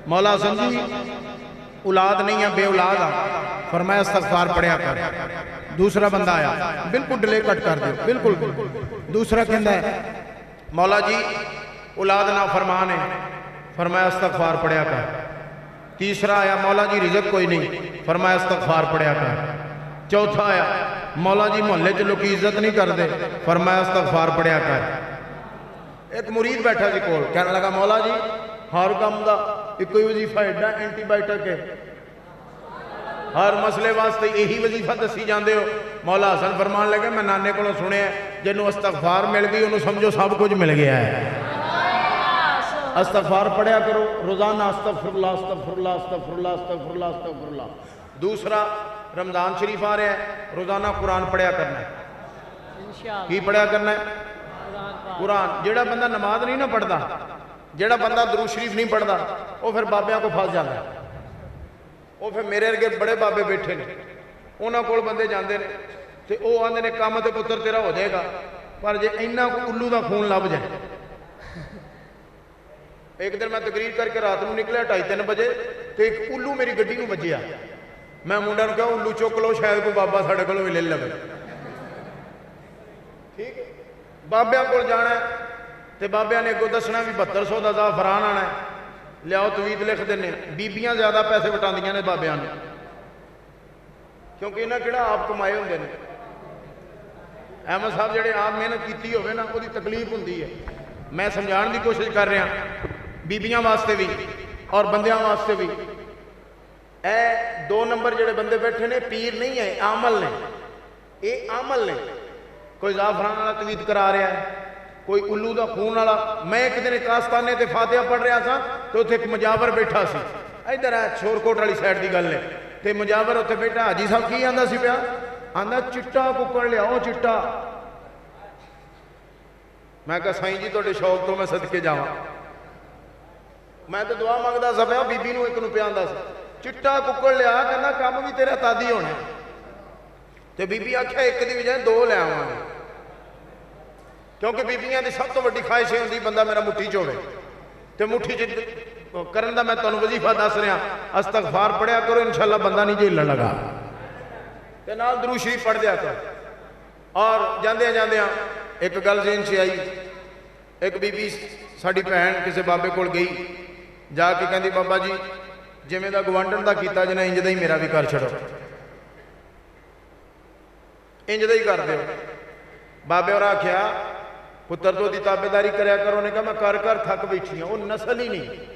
مولا حسن جی اولاد نہیں ہے بے اولاد ہے فرمایا استغفار پڑھیا کر دوسرا بندہ آیا بالکل ڈلے کٹ کر دے بالکل دوسرا کہندا ہے مولا جی اولاد نہ فرمان ہے فرمایا استغفار پڑھیا کر تیسرا آیا مولا جی رزق کوئی نہیں فرمایا استغفار پڑھیا کر چوتھا آیا مولا جی محلے چ لوگ عزت نہیں کر دے فرمایا استغفار پڑھیا کر ایک مرید بیٹھا سی کول کہنے لگا مولا جی ہر کام دا ایک کوئی وظیفہ ایڈا اینٹی بائیٹک ہے ہر مسئلے واسطے یہی وظیفہ دسی جاندے ہو مولا حسن فرمان لگے میں نانے کو سنے ہیں جنہوں استغفار مل گئی انہوں سمجھو سب کچھ مل گیا ہے استغفار پڑھیا کرو روزانہ استغفراللہ استغفراللہ استغفراللہ استغفراللہ استغفراللہ دوسرا رمضان شریف آ رہے ہیں روزانہ قرآن پڑھیا کرنا ہے کی پڑھیا کرنا ہے قرآن جیڑا بندہ نماز نہیں نہ پڑھتا جیڑا بندہ درود شریف نہیں پڑھتا وہ پھر بابیاں کو پھنس جاتا ہے وہ پھر میرے ارگے بڑے بابے بیٹھے نے انہاں کول بندے جاندے نے تے او آندے نے کام تے پتر تیرا ہو جائے گا، پر جے اینا کو الو دا خون لب جائے۔ ایک دن میں تقریر کر کے رات نو نکلیا 2:30 بجے تے ایک الو میری گڈی نو بجیا، میں منڈا نو کہا الو چک لو شاید کوئی بابا ساڈے کولوں بھی لے لوے۔ ٹھیک ہے، بابیاں کول جانا ہے تے بابیاں نے اگوں دسنا بھی 7200 دا زعفران آنا ہے، لیاؤ تویت لکھ دینے۔ بیبیاں زیادہ پیسے وٹاندیاں نے بابیاں نے، کیونکہ انہاں کیڑا آپ کمائے ہوندے نے۔ احمد صاحب جڑے آپ محنت کیتی ہوئے نا وہ دی تکلیف ہوندی ہے۔ میں سمجھان دی کوشش کر رہا بیبیاں واسطے بھی اور بندیاں واسطے بھی۔ اے 2 نمبر جڑے بندے بیٹھے نے پیر نہیں ہے، عامل نے، اے عامل نے۔ کوئی زعفران والا تویت کرا رہا ہے، کوئی الو دا خون والا۔ میں ایک دن کاستانے تے فاتحہ پڑھ رہا تھا تو اتنے ایک مجاور بیٹھا سی، ادھر ہے شور کوٹ والی سائڈ دی گل ہے، تے مجاور اتنے بیٹھا حاجی صاحب کی آندا سی پیا، آندا چٹا ککڑ لیاؤ چٹا۔ میں کہا سائیں جی تواڈے شوق تو میں صدقے جاواں، میں تو دعا مانگدا سا پیا، بی بی نو ایک نو پیا آندا سی چٹا ککڑ لیا، کہنا کام بھی تیرا تادی ہونا۔ تے بی بی آکھیا ایک دی بجائے 2 لے آواں گے، کیونکہ بیبیاں دی سب تو بڑی خواہش ہوندی بندہ میرا مٹھی چ ہوے، تے مٹھی چ کرن دا میں تانوں وظیفہ دس رہا، استغفار پڑھیا کرو انشاءاللہ بندہ نہیں جھیلن لگا، تے نال درود شریف پڑھ دیا کرو۔ اور جاندیاں جاندیاں ایک گل ذہن چ آئی، ایک بی بی ساڈی بہن کسے بابے کول گئی، جا کے کہندی بابا جی جویں دا گوانڈن دا کیتا جنا انج دا ہی میرا بھی کر چھڑو، انج دا ہی کر دیو۔ بابے اور آکھیا پتر تو دی تابع داری کریا کرو، نے کہا میں کر کر تھک بیٹھی ہوں، وہ نسل ہی نہیں۔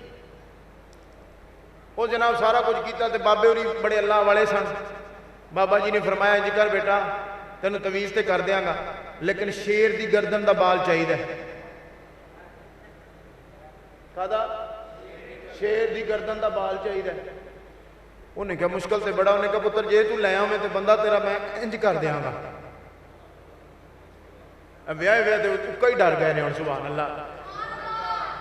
وہ جناب سارا کچھ کیتا تے بابے ہوری بڑے اللہ والے سن۔ بابا جی نے فرمایا انج کر بیٹا تینوں تویز تے کر دیاں گا، لیکن شیر دی گردن دا بال چاہیے۔ کہا شیر دی گردن دا بال چاہیے۔ انہیں کہا مشکل تے بڑا، انہیں کہا پتر جے تو لے آؤں میں تے بندہ تیرا میں انج کر دیاں گا۔ ویاہ ویاہ تے کئی ڈر گئے نے، سبحان اللہ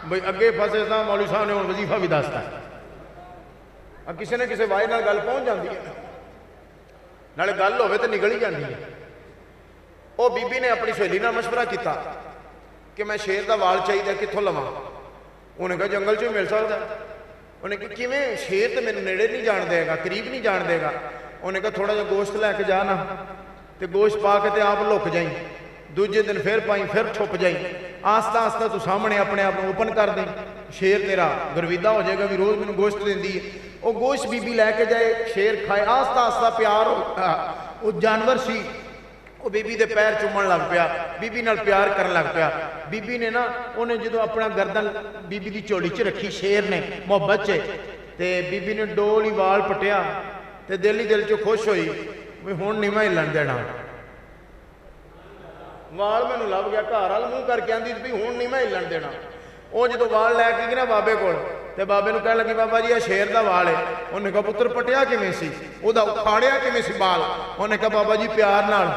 بھئی اگے پھنسے تھا مولوی صاحب نے وظیفہ بھی دستا ہے، کسی نے کسی وائی نال گل پہنچ جاندی ہے، نالے گل ہوئے تے نکل ہی جاندی ہے۔ او بی بی نے اپنی سہیلی نال مشورہ کیتا کہ میں شیر دا وال چاہیے کتھوں لواں؟ انہیں کہا جنگل چوں مل سکدا ہے۔ انہیں کہا کیویں؟ شیر تے میرے نیڑے نہیں جان دے گا، قریب نہیں جان دے گا۔ انہیں کہا تھوڑا جا گوشت لے کے جانا تے گوشت پا کے تے آپ لک جائیں، دوجے دن پھر پائیں پھر چھپ جائیں، آستہ آستہ تو سامنے اپنے آپ اوپن کر دیں، شیر تیرا گرویدہ ہو جائے گا بھی روز میں گوشت دیندی ہے۔ وہ گوشت بی بی لے کے جائے، شیر کھائے، آستہ آستہ پیار وہ جانور سی وہ بی بی دے پیر چومن لگ پیا، بی بی نال پیار کرن لگ پیا۔ بی بی نے نا انہیں جدو اپنا گردن بی بی دی چوڑی چ رکھی شیر نے محبت چے، تے بی بی نے ڈولی وال پٹیا تے دل ہی دل چ خوش ہوئی بھی ہن نہیں میں ہلن دینا۔ وال میں لب گیا، گھر وال منہ کر کے آندی بھی ہن نہیں میں ہلن دینا۔ وہ جدو وال لے کے گئی نا بابے کول تے بابے نو کہن لگی بابا جی یہ شیر دا وال ہے۔ انہیں کہا پتر پٹیا کیویں سی؟ او دا اکھاڑیا کیویں سی بال؟ انہیں کہا بابا جی پیار نال،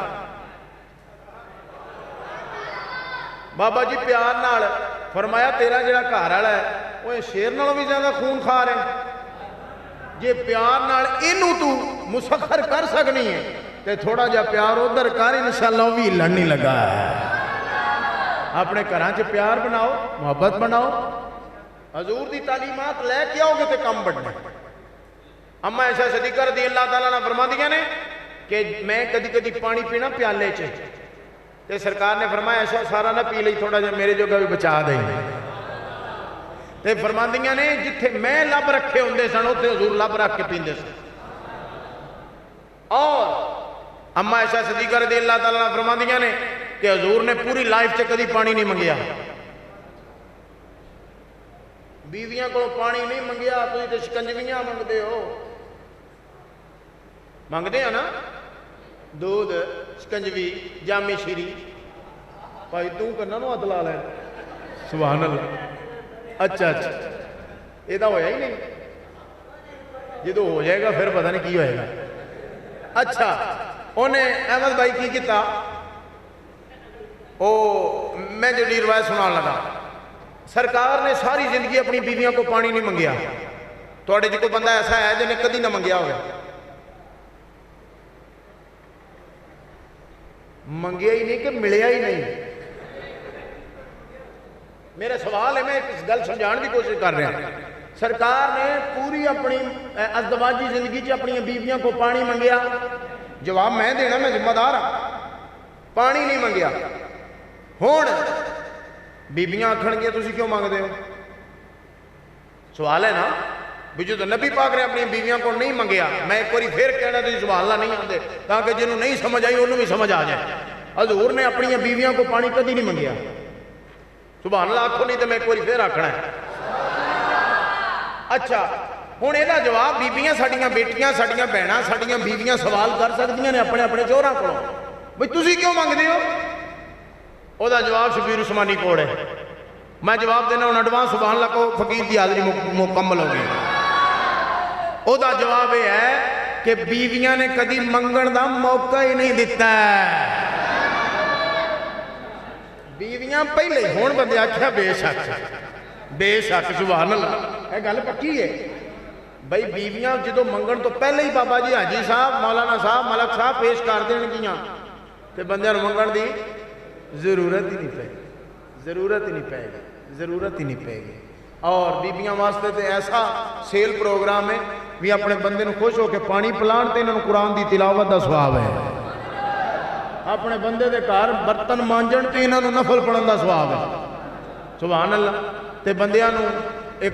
بابا جی پیار نال۔ فرمایا تیرا جڑا گھر والا ہے وہ شیر نالوں بھی زیادہ خون خار ہے، جے پیار نال اینوں تو مسخر کر سکنی ہے تے تھوڑا جا پیار ادھر کر، انشاءاللہ وہ بھی ہلن نہیں لگا ہے۔ اپنے گھراں چ پیار بناؤ، محبت بناؤ، حضور دی تعلیمات لے کے آؤ گے تے کم بڑھنا۔ اما عائشہ صدیقہ رضی اللہ تعالیٰ نے فرما دیا نے کہ میں کدی کدی پانی پینا پیالے چ، تے سرکار نے فرمایا عائشہ سارا نہ پی لئی، تھوڑا جا میرے جوگا بھی بچا دیں۔ تے فرما دیا نے جتھے میں لب رکھے ہوندے سن اوتھے حضور لب رکھ کے پیندے سن۔ اور اما عائشہ صدیقہ رضی اللہ تعالیٰ نے فرما دیا نے کہ حضور نے پوری لائف چ کدی پانی نہیں منگیا، بیویاں کو پانی نہیں منگیا، تسی تے شکنجویاں منگدے ہو، منگدے ہیں نا دودھ شکنجوی جامی شیری، بھائی تو کرنا نو ہاتھ لا لے، سبحان اللہ۔ اچھا اچھا یہ تو ہویا ہی نہیں، جدو ہو جائے گا پھر پتہ نہیں کی ہوئے گا۔ اچھا انہیں احمد بھائی کی کیتا، میں جو روایت سنان لگا، سرکار نے ساری زندگی اپنی بیویوں کو پانی نہیں منگیا۔ تھوڑے جی کو بندہ ایسا ہے جنہیں کدی نہ منگیا ہوگا، منگیا ہی نہیں کہ ملیا ہی نہیں؟ میرا سوال ہے، میں اس گل سمجھان کی کوشش کر رہا ہوں۔ سرکار نے پوری اپنی ازدواجی زندگی چ اپنی بیویاں کو پانی منگیا، جواب میں دینا، میں ذمہ دار ہوں، پانی نہیں منگیا۔ ہون بیبیاں آکھن گیا تسی کیوں مانگتے ہو؟ سوال ہے نا بھی جو نبی پاک نے اپنی بیویاں کو نہیں منگیا، میں ایک باری پھر کہنا تھی سبحان اللہ نہیں آتے تاکہ جنہوں نہیں سمجھ آئی انہوں بھی سمجھ آ جائے۔ حضور نے اپنی بیویاں کو پانی کدی نہیں منگیا، سبحان اللہ آکھو نہیں تو میں ایک باری پھر آکھنا ہے۔ اچھا ہوں یہ جواب بیبیاں ساڈیاں بیٹیاں ساڈیاں بہناں ساڈیاں بیویاں سوال کر سکدیاں نے اپنے اپنے چوہراں کولوں بھئی تسی کیوں منگدے ہو؟ او دا جواب شبیر عثمانی کوڑ ہے۔ میں جواب دینا ہوں ایڈوانس، سبحان اللہ کو فقیر دی حاضری مکمل ہو گئی۔ او دا جواب یہ ہے کہ بیویاں نے کدی منگن دا موقع ہی نہیں دیتا ہے۔ بیویاں پہلے ہون بندے آکھیا بے شک سبحان اللہ، یہ گل پکی ہے بھائی بیویاں جدو منگن تو پہلے ہی بابا جی حاجی صاحب مولانا صاحب ملک صاحب پیش کر دین گیاں تے بندیاں نوں منگن دی ضرورت ہی نہیں پے گی، ضرورت ہی نہیں پے گی۔ اور بیبیاں واسطے تے ایسا سیل پروگرام ہے بھی اپنے بندے نوں خوش ہو کے پانی پلان تے انہاں نوں قرآن دی تلاوت دا ثواب ہے، اپنے بندے دے گھر برتن مانجن تے انہاں نوں نفل پڑھن دا ثواب ہے، سبحان اللہ۔ تے بندیاں نوں ایک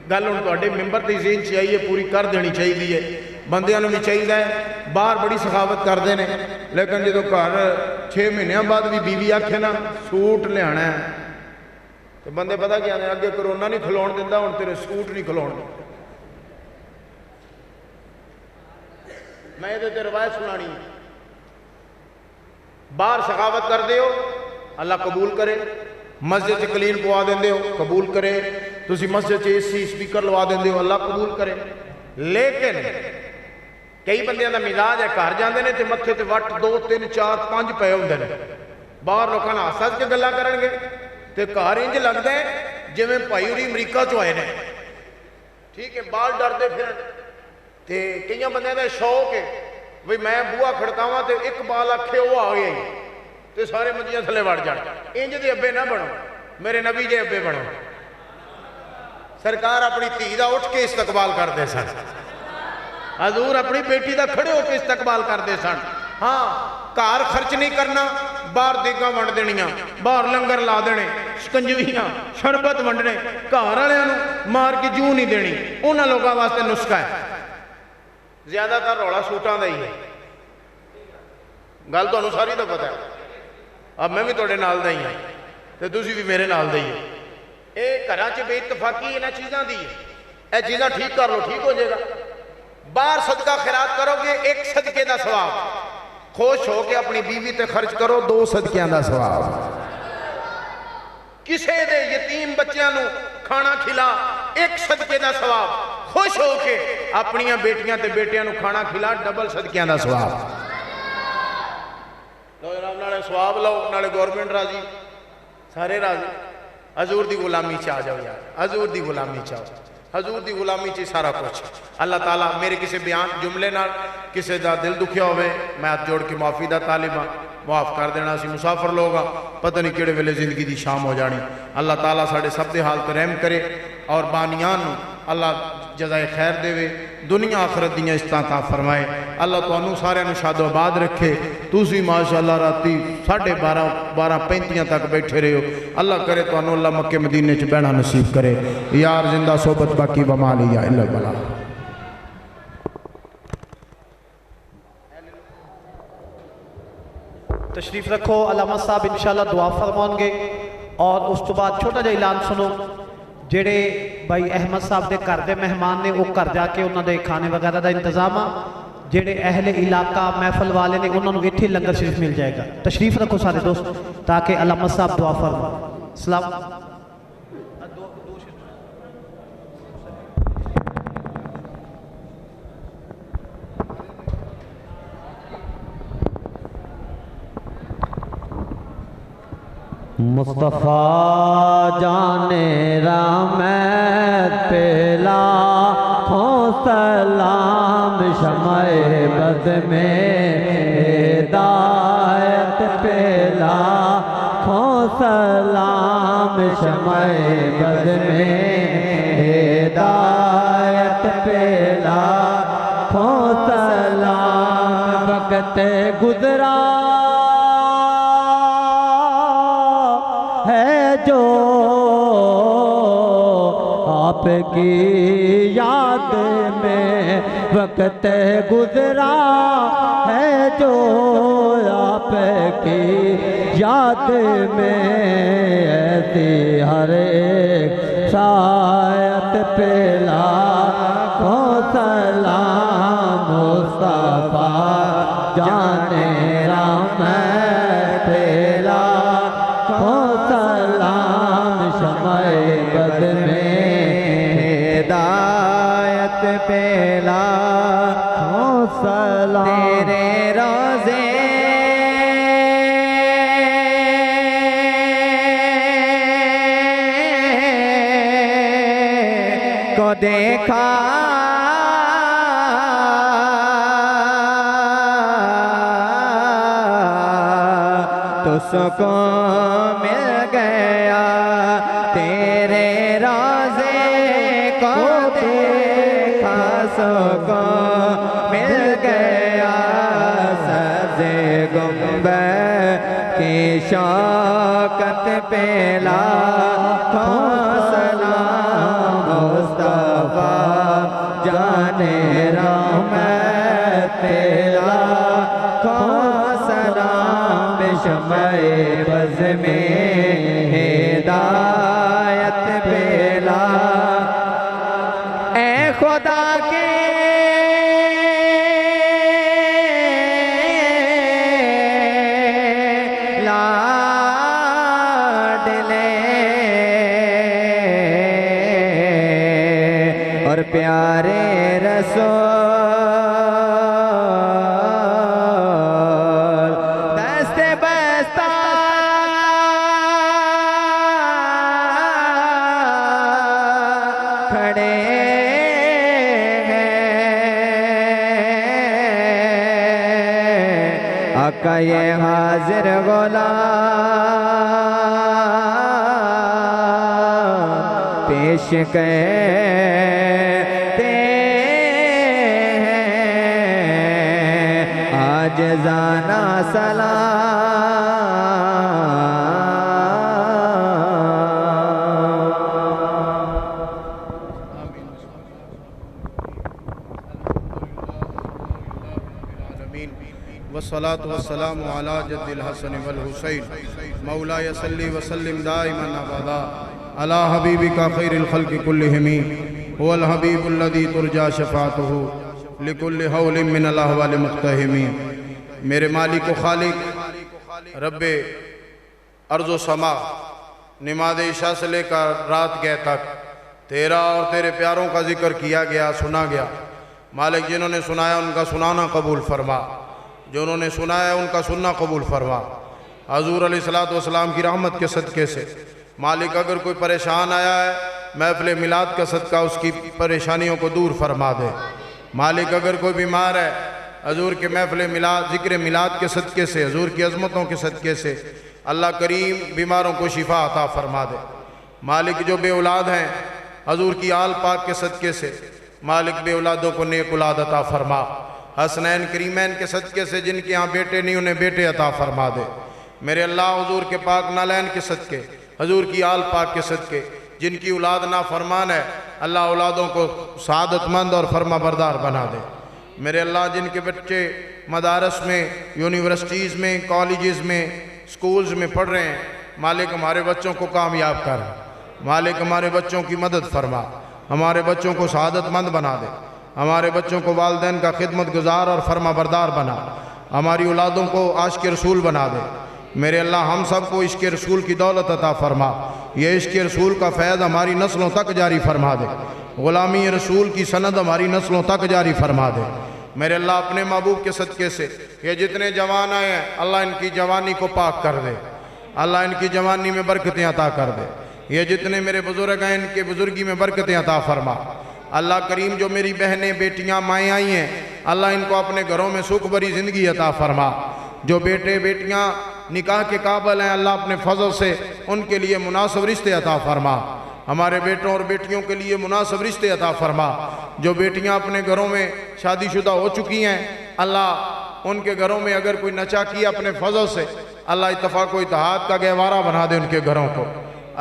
گل ہن تواڈے ممبر تے ذہن چ آئی ہے پوری کر دینی چاہیے، بندیاں نوں بھی چاہیے باہر بڑی سخاوت کردے نے لیکن جدو گھر 6 مہینوں بعد بھی بیوی آکھے نا سوٹ لیانا ہے تو بندے پتہ کیا نے اگے کرونا نہیں کھلون دیندا ہن تیرے سوٹ نہیں کھلون دیندا۔ میں یہ تے روایت سنانی باہر سخاوت کر دے ہو اللہ قبول کرے، مسجد سے کلین پوا دیندے ہو قبول کرے، تسی مسجد سے AC سپیکر لوا دیندے ہو اللہ قبول کرے۔ لیکن کئی بندیاں دا مزاج ہے گھر جاندے نے تے متھے تے وٹ 2 3 4 5 پے ہوندے نے، باہر لوکاں نال ہس کے گلاں کرن گے تے گھر انج لگدا ہے جویں بھائی ہوری امریکہ چوں آئے نے، ٹھیک ہے، بال ڈردے پھرن تے کئیاں بندیاں دا شوق ہے بھئی میں بوا کھڑکاواں تے ایک بال آکھے وہ آ گیا تے سارے منجیاں تھلے وڑ جان، انج دے ابے نہ بنو، میرے نبی جے ابے بنو۔ سرکار اپنی دھی دا اٹھ کے استقبال کردے سن، حضور اپنی بیٹی دا کھڑے ہو کے استقبال کردے سن۔ ہاں گھر خرچ نہیں کرنا، باہر دیگاں ونڈ دینیاں، باہر لنگر لا دینے، شکنجویاں شربت ونڈنے، گھر والےاں نوں مار کے جو نہیں دینی، انہاں لوگاں واسطے نسخہ ہے۔ زیادہ تر رولا سوٹاں دا ہی ہے، گل تانوں ساری دا پتہ ہے، اب میں بھی تواڈے نال دا ہی ہاں تے تسی بھی میرے نال دا ہی ہو۔ اے گھراں چ بے اتفاقی انہاں چیزاں دی ہے، اے چیزاں ٹھیک کر لو ٹھیک ہو جائے گا۔ باہر صدقہ خیرات کرو گے 1 صدقے دا ثواب، خوش ہو کے اپنی بیوی تے خرچ کرو 2 صدقیاں دا ثواب۔ کسے دے یتیم بچیاں نوں کھانا کھلا 1 صدقے دا ثواب، خوش ہو کے اپنی بیٹیاں تے بیٹیاں نوں کھانا کھلا ڈبل صدقیاں دا ثواب۔ لو جناب نالے ثواب لو نالے گورنمنٹ راضی، سارے راضی۔ حضور دی غلامی چ آ جاؤ یار، حضور دی غلامی چ آؤ، حضور دی غلامی چ سارا کچھ۔ اللہ تعالیٰ میرے کسی بیان جملے نال کسی دا دل دکھیا ہوئے میں ہاتھ جوڑ کے معافی دا طالب ہاں، معاف کر دینا، سی مسافر لوگ ہاں، پتہ نہیں کیڑے ویلے زندگی دی شام ہو جانی۔ اللہ تعالیٰ ساڑھے سب دے حال پر رحم کرے اور بانیان نو اللہ جزائے خیر دے وے، دنیا آخرت دیاں استعطا فرمائے۔ اللہ تو انہوں سارے انہوں شاد و آباد رکھے، توسی ماشاءاللہ راتی 12:30 تک بیٹھے رہے ہو، اللہ کرے تو انہوں اللہ مکہ مدینے چ بیٹھنا نصیب کرے۔ یار زندہ صحبت باقی وما لیا الا البلا۔ تشریف رکھو، علامہ صاحب انشاءاللہ دعا فرمائیں گے اور اس تو بعد چھوٹا جا اعلان سنو، جڑے بھائی احمد صاحب دے گھر دے مہمان نے وہ گھر جا کے انہوں دے کھانے وغیرہ دا انتظام آ، جڑے اہل علاقہ محفل والے نے انہوں نے ایتھے لنگر شریف مل جائے گا۔ تشریف رکھو سارے دوست تاکہ علامہ صاحب دعا فرمائیں۔ السلام مصطفیٰ جان رحمت پہ لاکھوں سلام، شمع بد میں ہدایت سلام شمع بد میں ہدایت پہ لاکھوں سلام وقت گزرا ہے جو آپ کی یاد میں وقت گزرا ہے جو آپ کی یاد میں ایسی ہر ایک سایت پہ لاکھوں سلام مصطفیٰ جان رحمت پہ لاکھوں سلام شمع بد میں ہدایت پہ لاکھوں سلام تیرے روزے کو دیکھا تو سکون مل گیا تیرے روزے کو دیکھا سکون مل گیا سبزے گنبد کی شوکت پہ لاکھوں سلام مصطفیٰ جان رحمت پہ لاکھوں سلام شمع بز میں ہدایت پہ لاکھوں اے خدا کے لاڈلے اور پیارے رسول دست بستہ کھڑے ہیں آقا یہ حاضر غلام پیش کرتے ہیں عاجزانہ والصلاة والسلام على جد الحسن والحسین مولاي صلی وسلم دائما ابدا على حبیبک خیر الخلق كلهم هو الحبیب الذي ترجى شفاعته لكل حول من الاحوال مقتحم میرے مالک و خالق رب ارض و سما نماز عشاء سے لے کر رات گئے تک تیرا اور تیرے پیاروں کا ذکر کیا گیا سنا گیا مالک جنہوں نے سنایا ان کا سنانا قبول فرما جو انہوں نے سنایا ان کا سننا قبول فرما حضور علیہ السلام کی رحمت کے صدقے سے مالک اگر کوئی پریشان آیا ہے محفل میلاد کا صدقہ اس کی پریشانیوں کو دور فرما دے مالک اگر کوئی بیمار ہے حضور کے محفل میلاد ذکر میلاد کے صدقے سے حضور کی عظمتوں کے صدقے سے اللہ کریم بیماروں کو شفا عطا فرما دے مالک جو بے اولاد ہیں حضور کی آل پاک کے صدقے سے مالک بے اولادوں کو نیک اولاد عطا فرما حسنین کریمین کے صدقے سے جن کے ہاں بیٹے نہیں انہیں بیٹے عطا فرما دے میرے اللہ حضور کے پاک نالین کے صدقے حضور کی آل پاک کے صدقے جن کی اولاد نافرمان ہے اللہ اولادوں کو سعادت مند اور فرما بردار بنا دے میرے اللہ جن کے بچے مدارس میں یونیورسٹیز میں کالجز میں سکولز میں پڑھ رہے ہیں مالک ہمارے بچوں کو کامیاب کر مالک ہمارے بچوں کی مدد فرما ہمارے بچوں کو سعادت مند بنا دے ہمارے بچوں کو والدین کا خدمت گزار اور فرما بردار بنا ہماری اولادوں کو عاشق رسول بنا دے میرے اللہ ہم سب کو عشق رسول کی دولت عطا فرما یہ عشق رسول کا فیض ہماری نسلوں تک جاری فرما دے غلامی رسول کی سند ہماری نسلوں تک جاری فرما دے میرے اللہ اپنے محبوب کے صدقے سے یہ جتنے جوان آئے ہیں اللہ ان کی جوانی کو پاک کر دے اللہ ان کی جوانی میں برکتیں عطا کر دے یہ جتنے میرے بزرگ ہیں ان کے بزرگی میں برکتیں عطا فرما اللہ کریم جو میری بہنیں بیٹیاں مائیں آئی ہیں اللہ ان کو اپنے گھروں میں سکھ بری زندگی عطا فرما جو بیٹے بیٹیاں نکاح کے قابل ہیں اللہ اپنے فضل سے ان کے لیے مناسب رشتے عطا فرما، ہمارے بیٹوں اور بیٹیوں کے لیے مناسب رشتے عطا فرما، جو بیٹیاں اپنے گھروں میں شادی شدہ ہو چکی ہیں اللہ ان کے گھروں میں اگر کوئی نچا کیا اپنے فضل سے اللہ اتفاق و اتحاد کا گہوارہ بنا دے ان کے گھروں کو،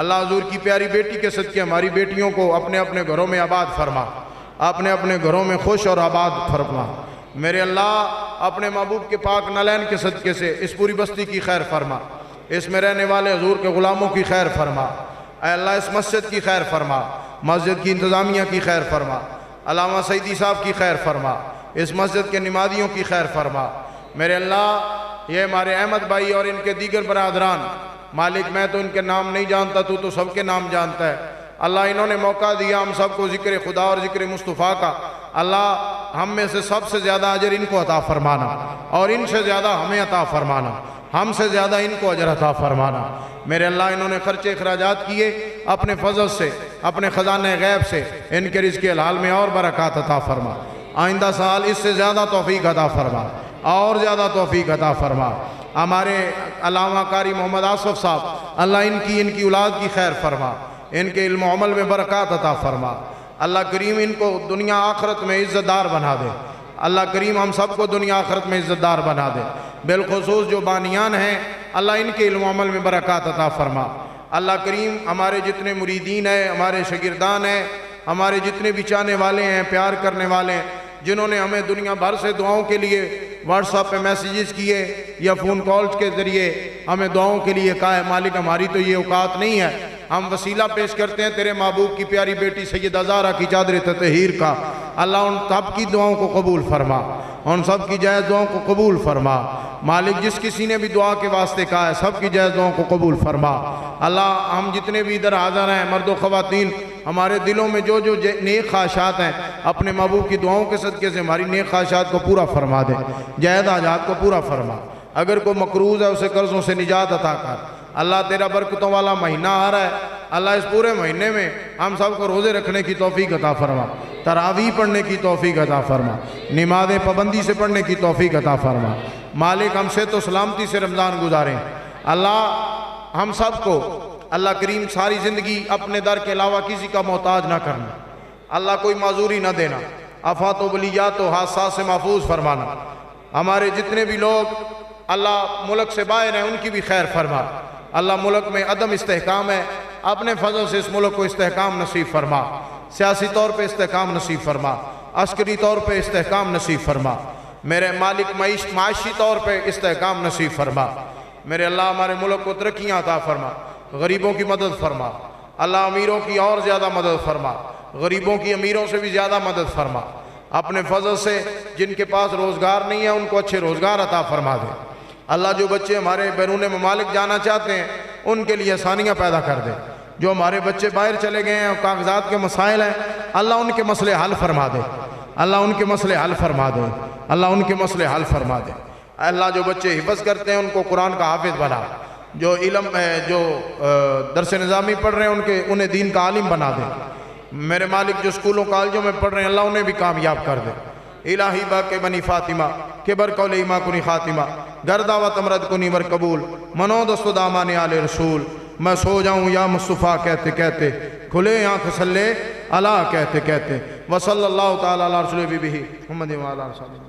اللہ حضور کی پیاری بیٹی کے صدقے ہماری بیٹیوں کو اپنے اپنے گھروں میں آباد فرما، اپنے اپنے گھروں میں خوش اور آباد فرما، میرے اللہ اپنے محبوب کے پاک نالین کے صدقے سے اس پوری بستی کی خیر فرما، اس میں رہنے والے حضور کے غلاموں کی خیر فرما، اے اللہ اس مسجد کی خیر فرما، مسجد کی انتظامیہ کی خیر فرما، علامہ سعیدی صاحب کی خیر فرما، اس مسجد کے نمازیوں کی خیر فرما، میرے اللہ یہ ہمارے احمد بھائی اور ان کے دیگر برادران مالک میں تو ان کے نام نہیں جانتا تو سب کے نام جانتا ہے، اللہ انہوں نے موقع دیا ہم سب کو ذکر خدا اور ذکر مصطفیٰ کا، اللہ ہم میں سے سب سے زیادہ اجر ان کو عطا فرمانا اور ان سے زیادہ ہمیں عطا فرمانا، ہم سے زیادہ ان کو اجر عطا فرمانا، میرے اللہ انہوں نے خرچ اخراجات کیے اپنے فضل سے اپنے خزانہ غیب سے ان کے رزق حلال میں اور برکات عطا فرما، آئندہ سال اس سے زیادہ توفیق عطا فرما اور زیادہ توفیق عطا فرما، ہمارے علامہ قاری محمد آصف صاحب اللہ ان کی اولاد کی خیر فرما، ان کے علم و عمل میں برکات عطا فرما، اللہ کریم ان کو دنیا آخرت میں عزت دار بنا دے، اللہ کریم ہم سب کو دنیا آخرت میں عزت دار بنا دے، بالخصوص جو بانیان ہیں اللہ ان کے علم و عمل میں برکات عطا فرما، اللہ کریم ہمارے جتنے مریدین ہیں ہمارے شاگردان ہیں ہمارے جتنے بھی چاہنے والے ہیں پیار کرنے والے ہیں جنہوں نے ہمیں دنیا بھر سے دعاؤں کے لیے واٹس ایپ پہ میسیجز کیے یا فون کالز کے ذریعے ہمیں دعاؤں کے لیے کہا ہے مالک ہماری تو یہ اوقات نہیں ہے، ہم وسیلہ پیش کرتے ہیں تیرے محبوب کی پیاری بیٹی سیدہ زہرا کی چادر تطہیر کا، اللہ ان سب کی دعاؤں کو قبول فرما، ان سب کی جائز دعاؤں کو قبول فرما، مالک جس کسی نے بھی دعا کے واسطے کہا ہے سب کی جائز دعاؤں کو قبول فرما، اللہ ہم جتنے بھی ادھر حاضر ہیں مرد و خواتین ہمارے دلوں میں جو نیک خواہشات ہیں اپنے محبوب کی دعاؤں کے صدقے سے ہماری نیک خواہشات کو پورا فرما دے، جائز حاجات کو پورا فرما، اگر کوئی مقروض ہے اسے قرضوں سے نجات عطا کر، اللہ تیرا برکتوں والا مہینہ آ رہا ہے، اللہ اس پورے مہینے میں ہم سب کو روزے رکھنے کی توفیق عطا فرما، تراویح پڑھنے کی توفیق عطا فرما، نمازیں پابندی سے پڑھنے کی توفیق عطا فرما، مالک ہم سے تو سلامتی سے رمضان گزاریں، اللہ ہم سب کو اللہ کریم ساری زندگی اپنے در کے علاوہ کسی کا محتاج نہ کرنا، اللہ کوئی معذوری نہ دینا، آفات و بلیات و حادثات سے محفوظ فرمانا، ہمارے جتنے بھی لوگ اللہ ملک سے باہر ہیں ان کی بھی خیر فرما، اللہ ملک میں عدم استحکام ہے اپنے فضل سے اس ملک کو استحکام نصیب فرما، سیاسی طور پہ استحکام نصیب فرما، عسکری طور پہ استحکام نصیب فرما، میرے مالک معاشی طور پہ استحکام نصیب فرما، میرے اللہ ہمارے ملک کو ترقیاں عطا فرما، غریبوں کی مدد فرما، اللہ امیروں کی اور زیادہ مدد فرما، غریبوں کی امیروں سے بھی زیادہ مدد فرما، اپنے فضل سے جن کے پاس روزگار نہیں ہے ان کو اچھے روزگار عطا فرما دے، اللہ جو بچے ہمارے بیرون ممالک جانا چاہتے ہیں ان کے لیے آسانیاں پیدا کر دے، جو ہمارے بچے باہر چلے گئے ہیں اور کاغذات کے مسائل ہیں اللہ ان کے مسئلے حل فرما دے، اللہ ان کے مسئلے حل فرما دے، اللہ ان کے مسئلے حل فرما دے، اللہ جو بچے حفظ کرتے ہیں ان کو قرآن کا حافظ بنا، جو علم جو درس نظامی پڑھ رہے ہیں انہیں دین کا عالم بنا دے، میرے مالک جو اسکولوں کالجوں میں پڑھ رہے ہیں اللہ انہیں بھی کامیاب کر دے، الہی باقی بنی فاطمہ کبر قول ایما کنی خاتمہ گرداوت امرد کنی ور قبول منو دست دامان آل رسول، میں سو جاؤں یا مصطفیٰ کہتے کہتے کھلے آنکھ سلے اللہ کہتے کہتے وصلی اللہ تعالیٰ علیہ رسول بھی محمد وعلیہ وسلم۔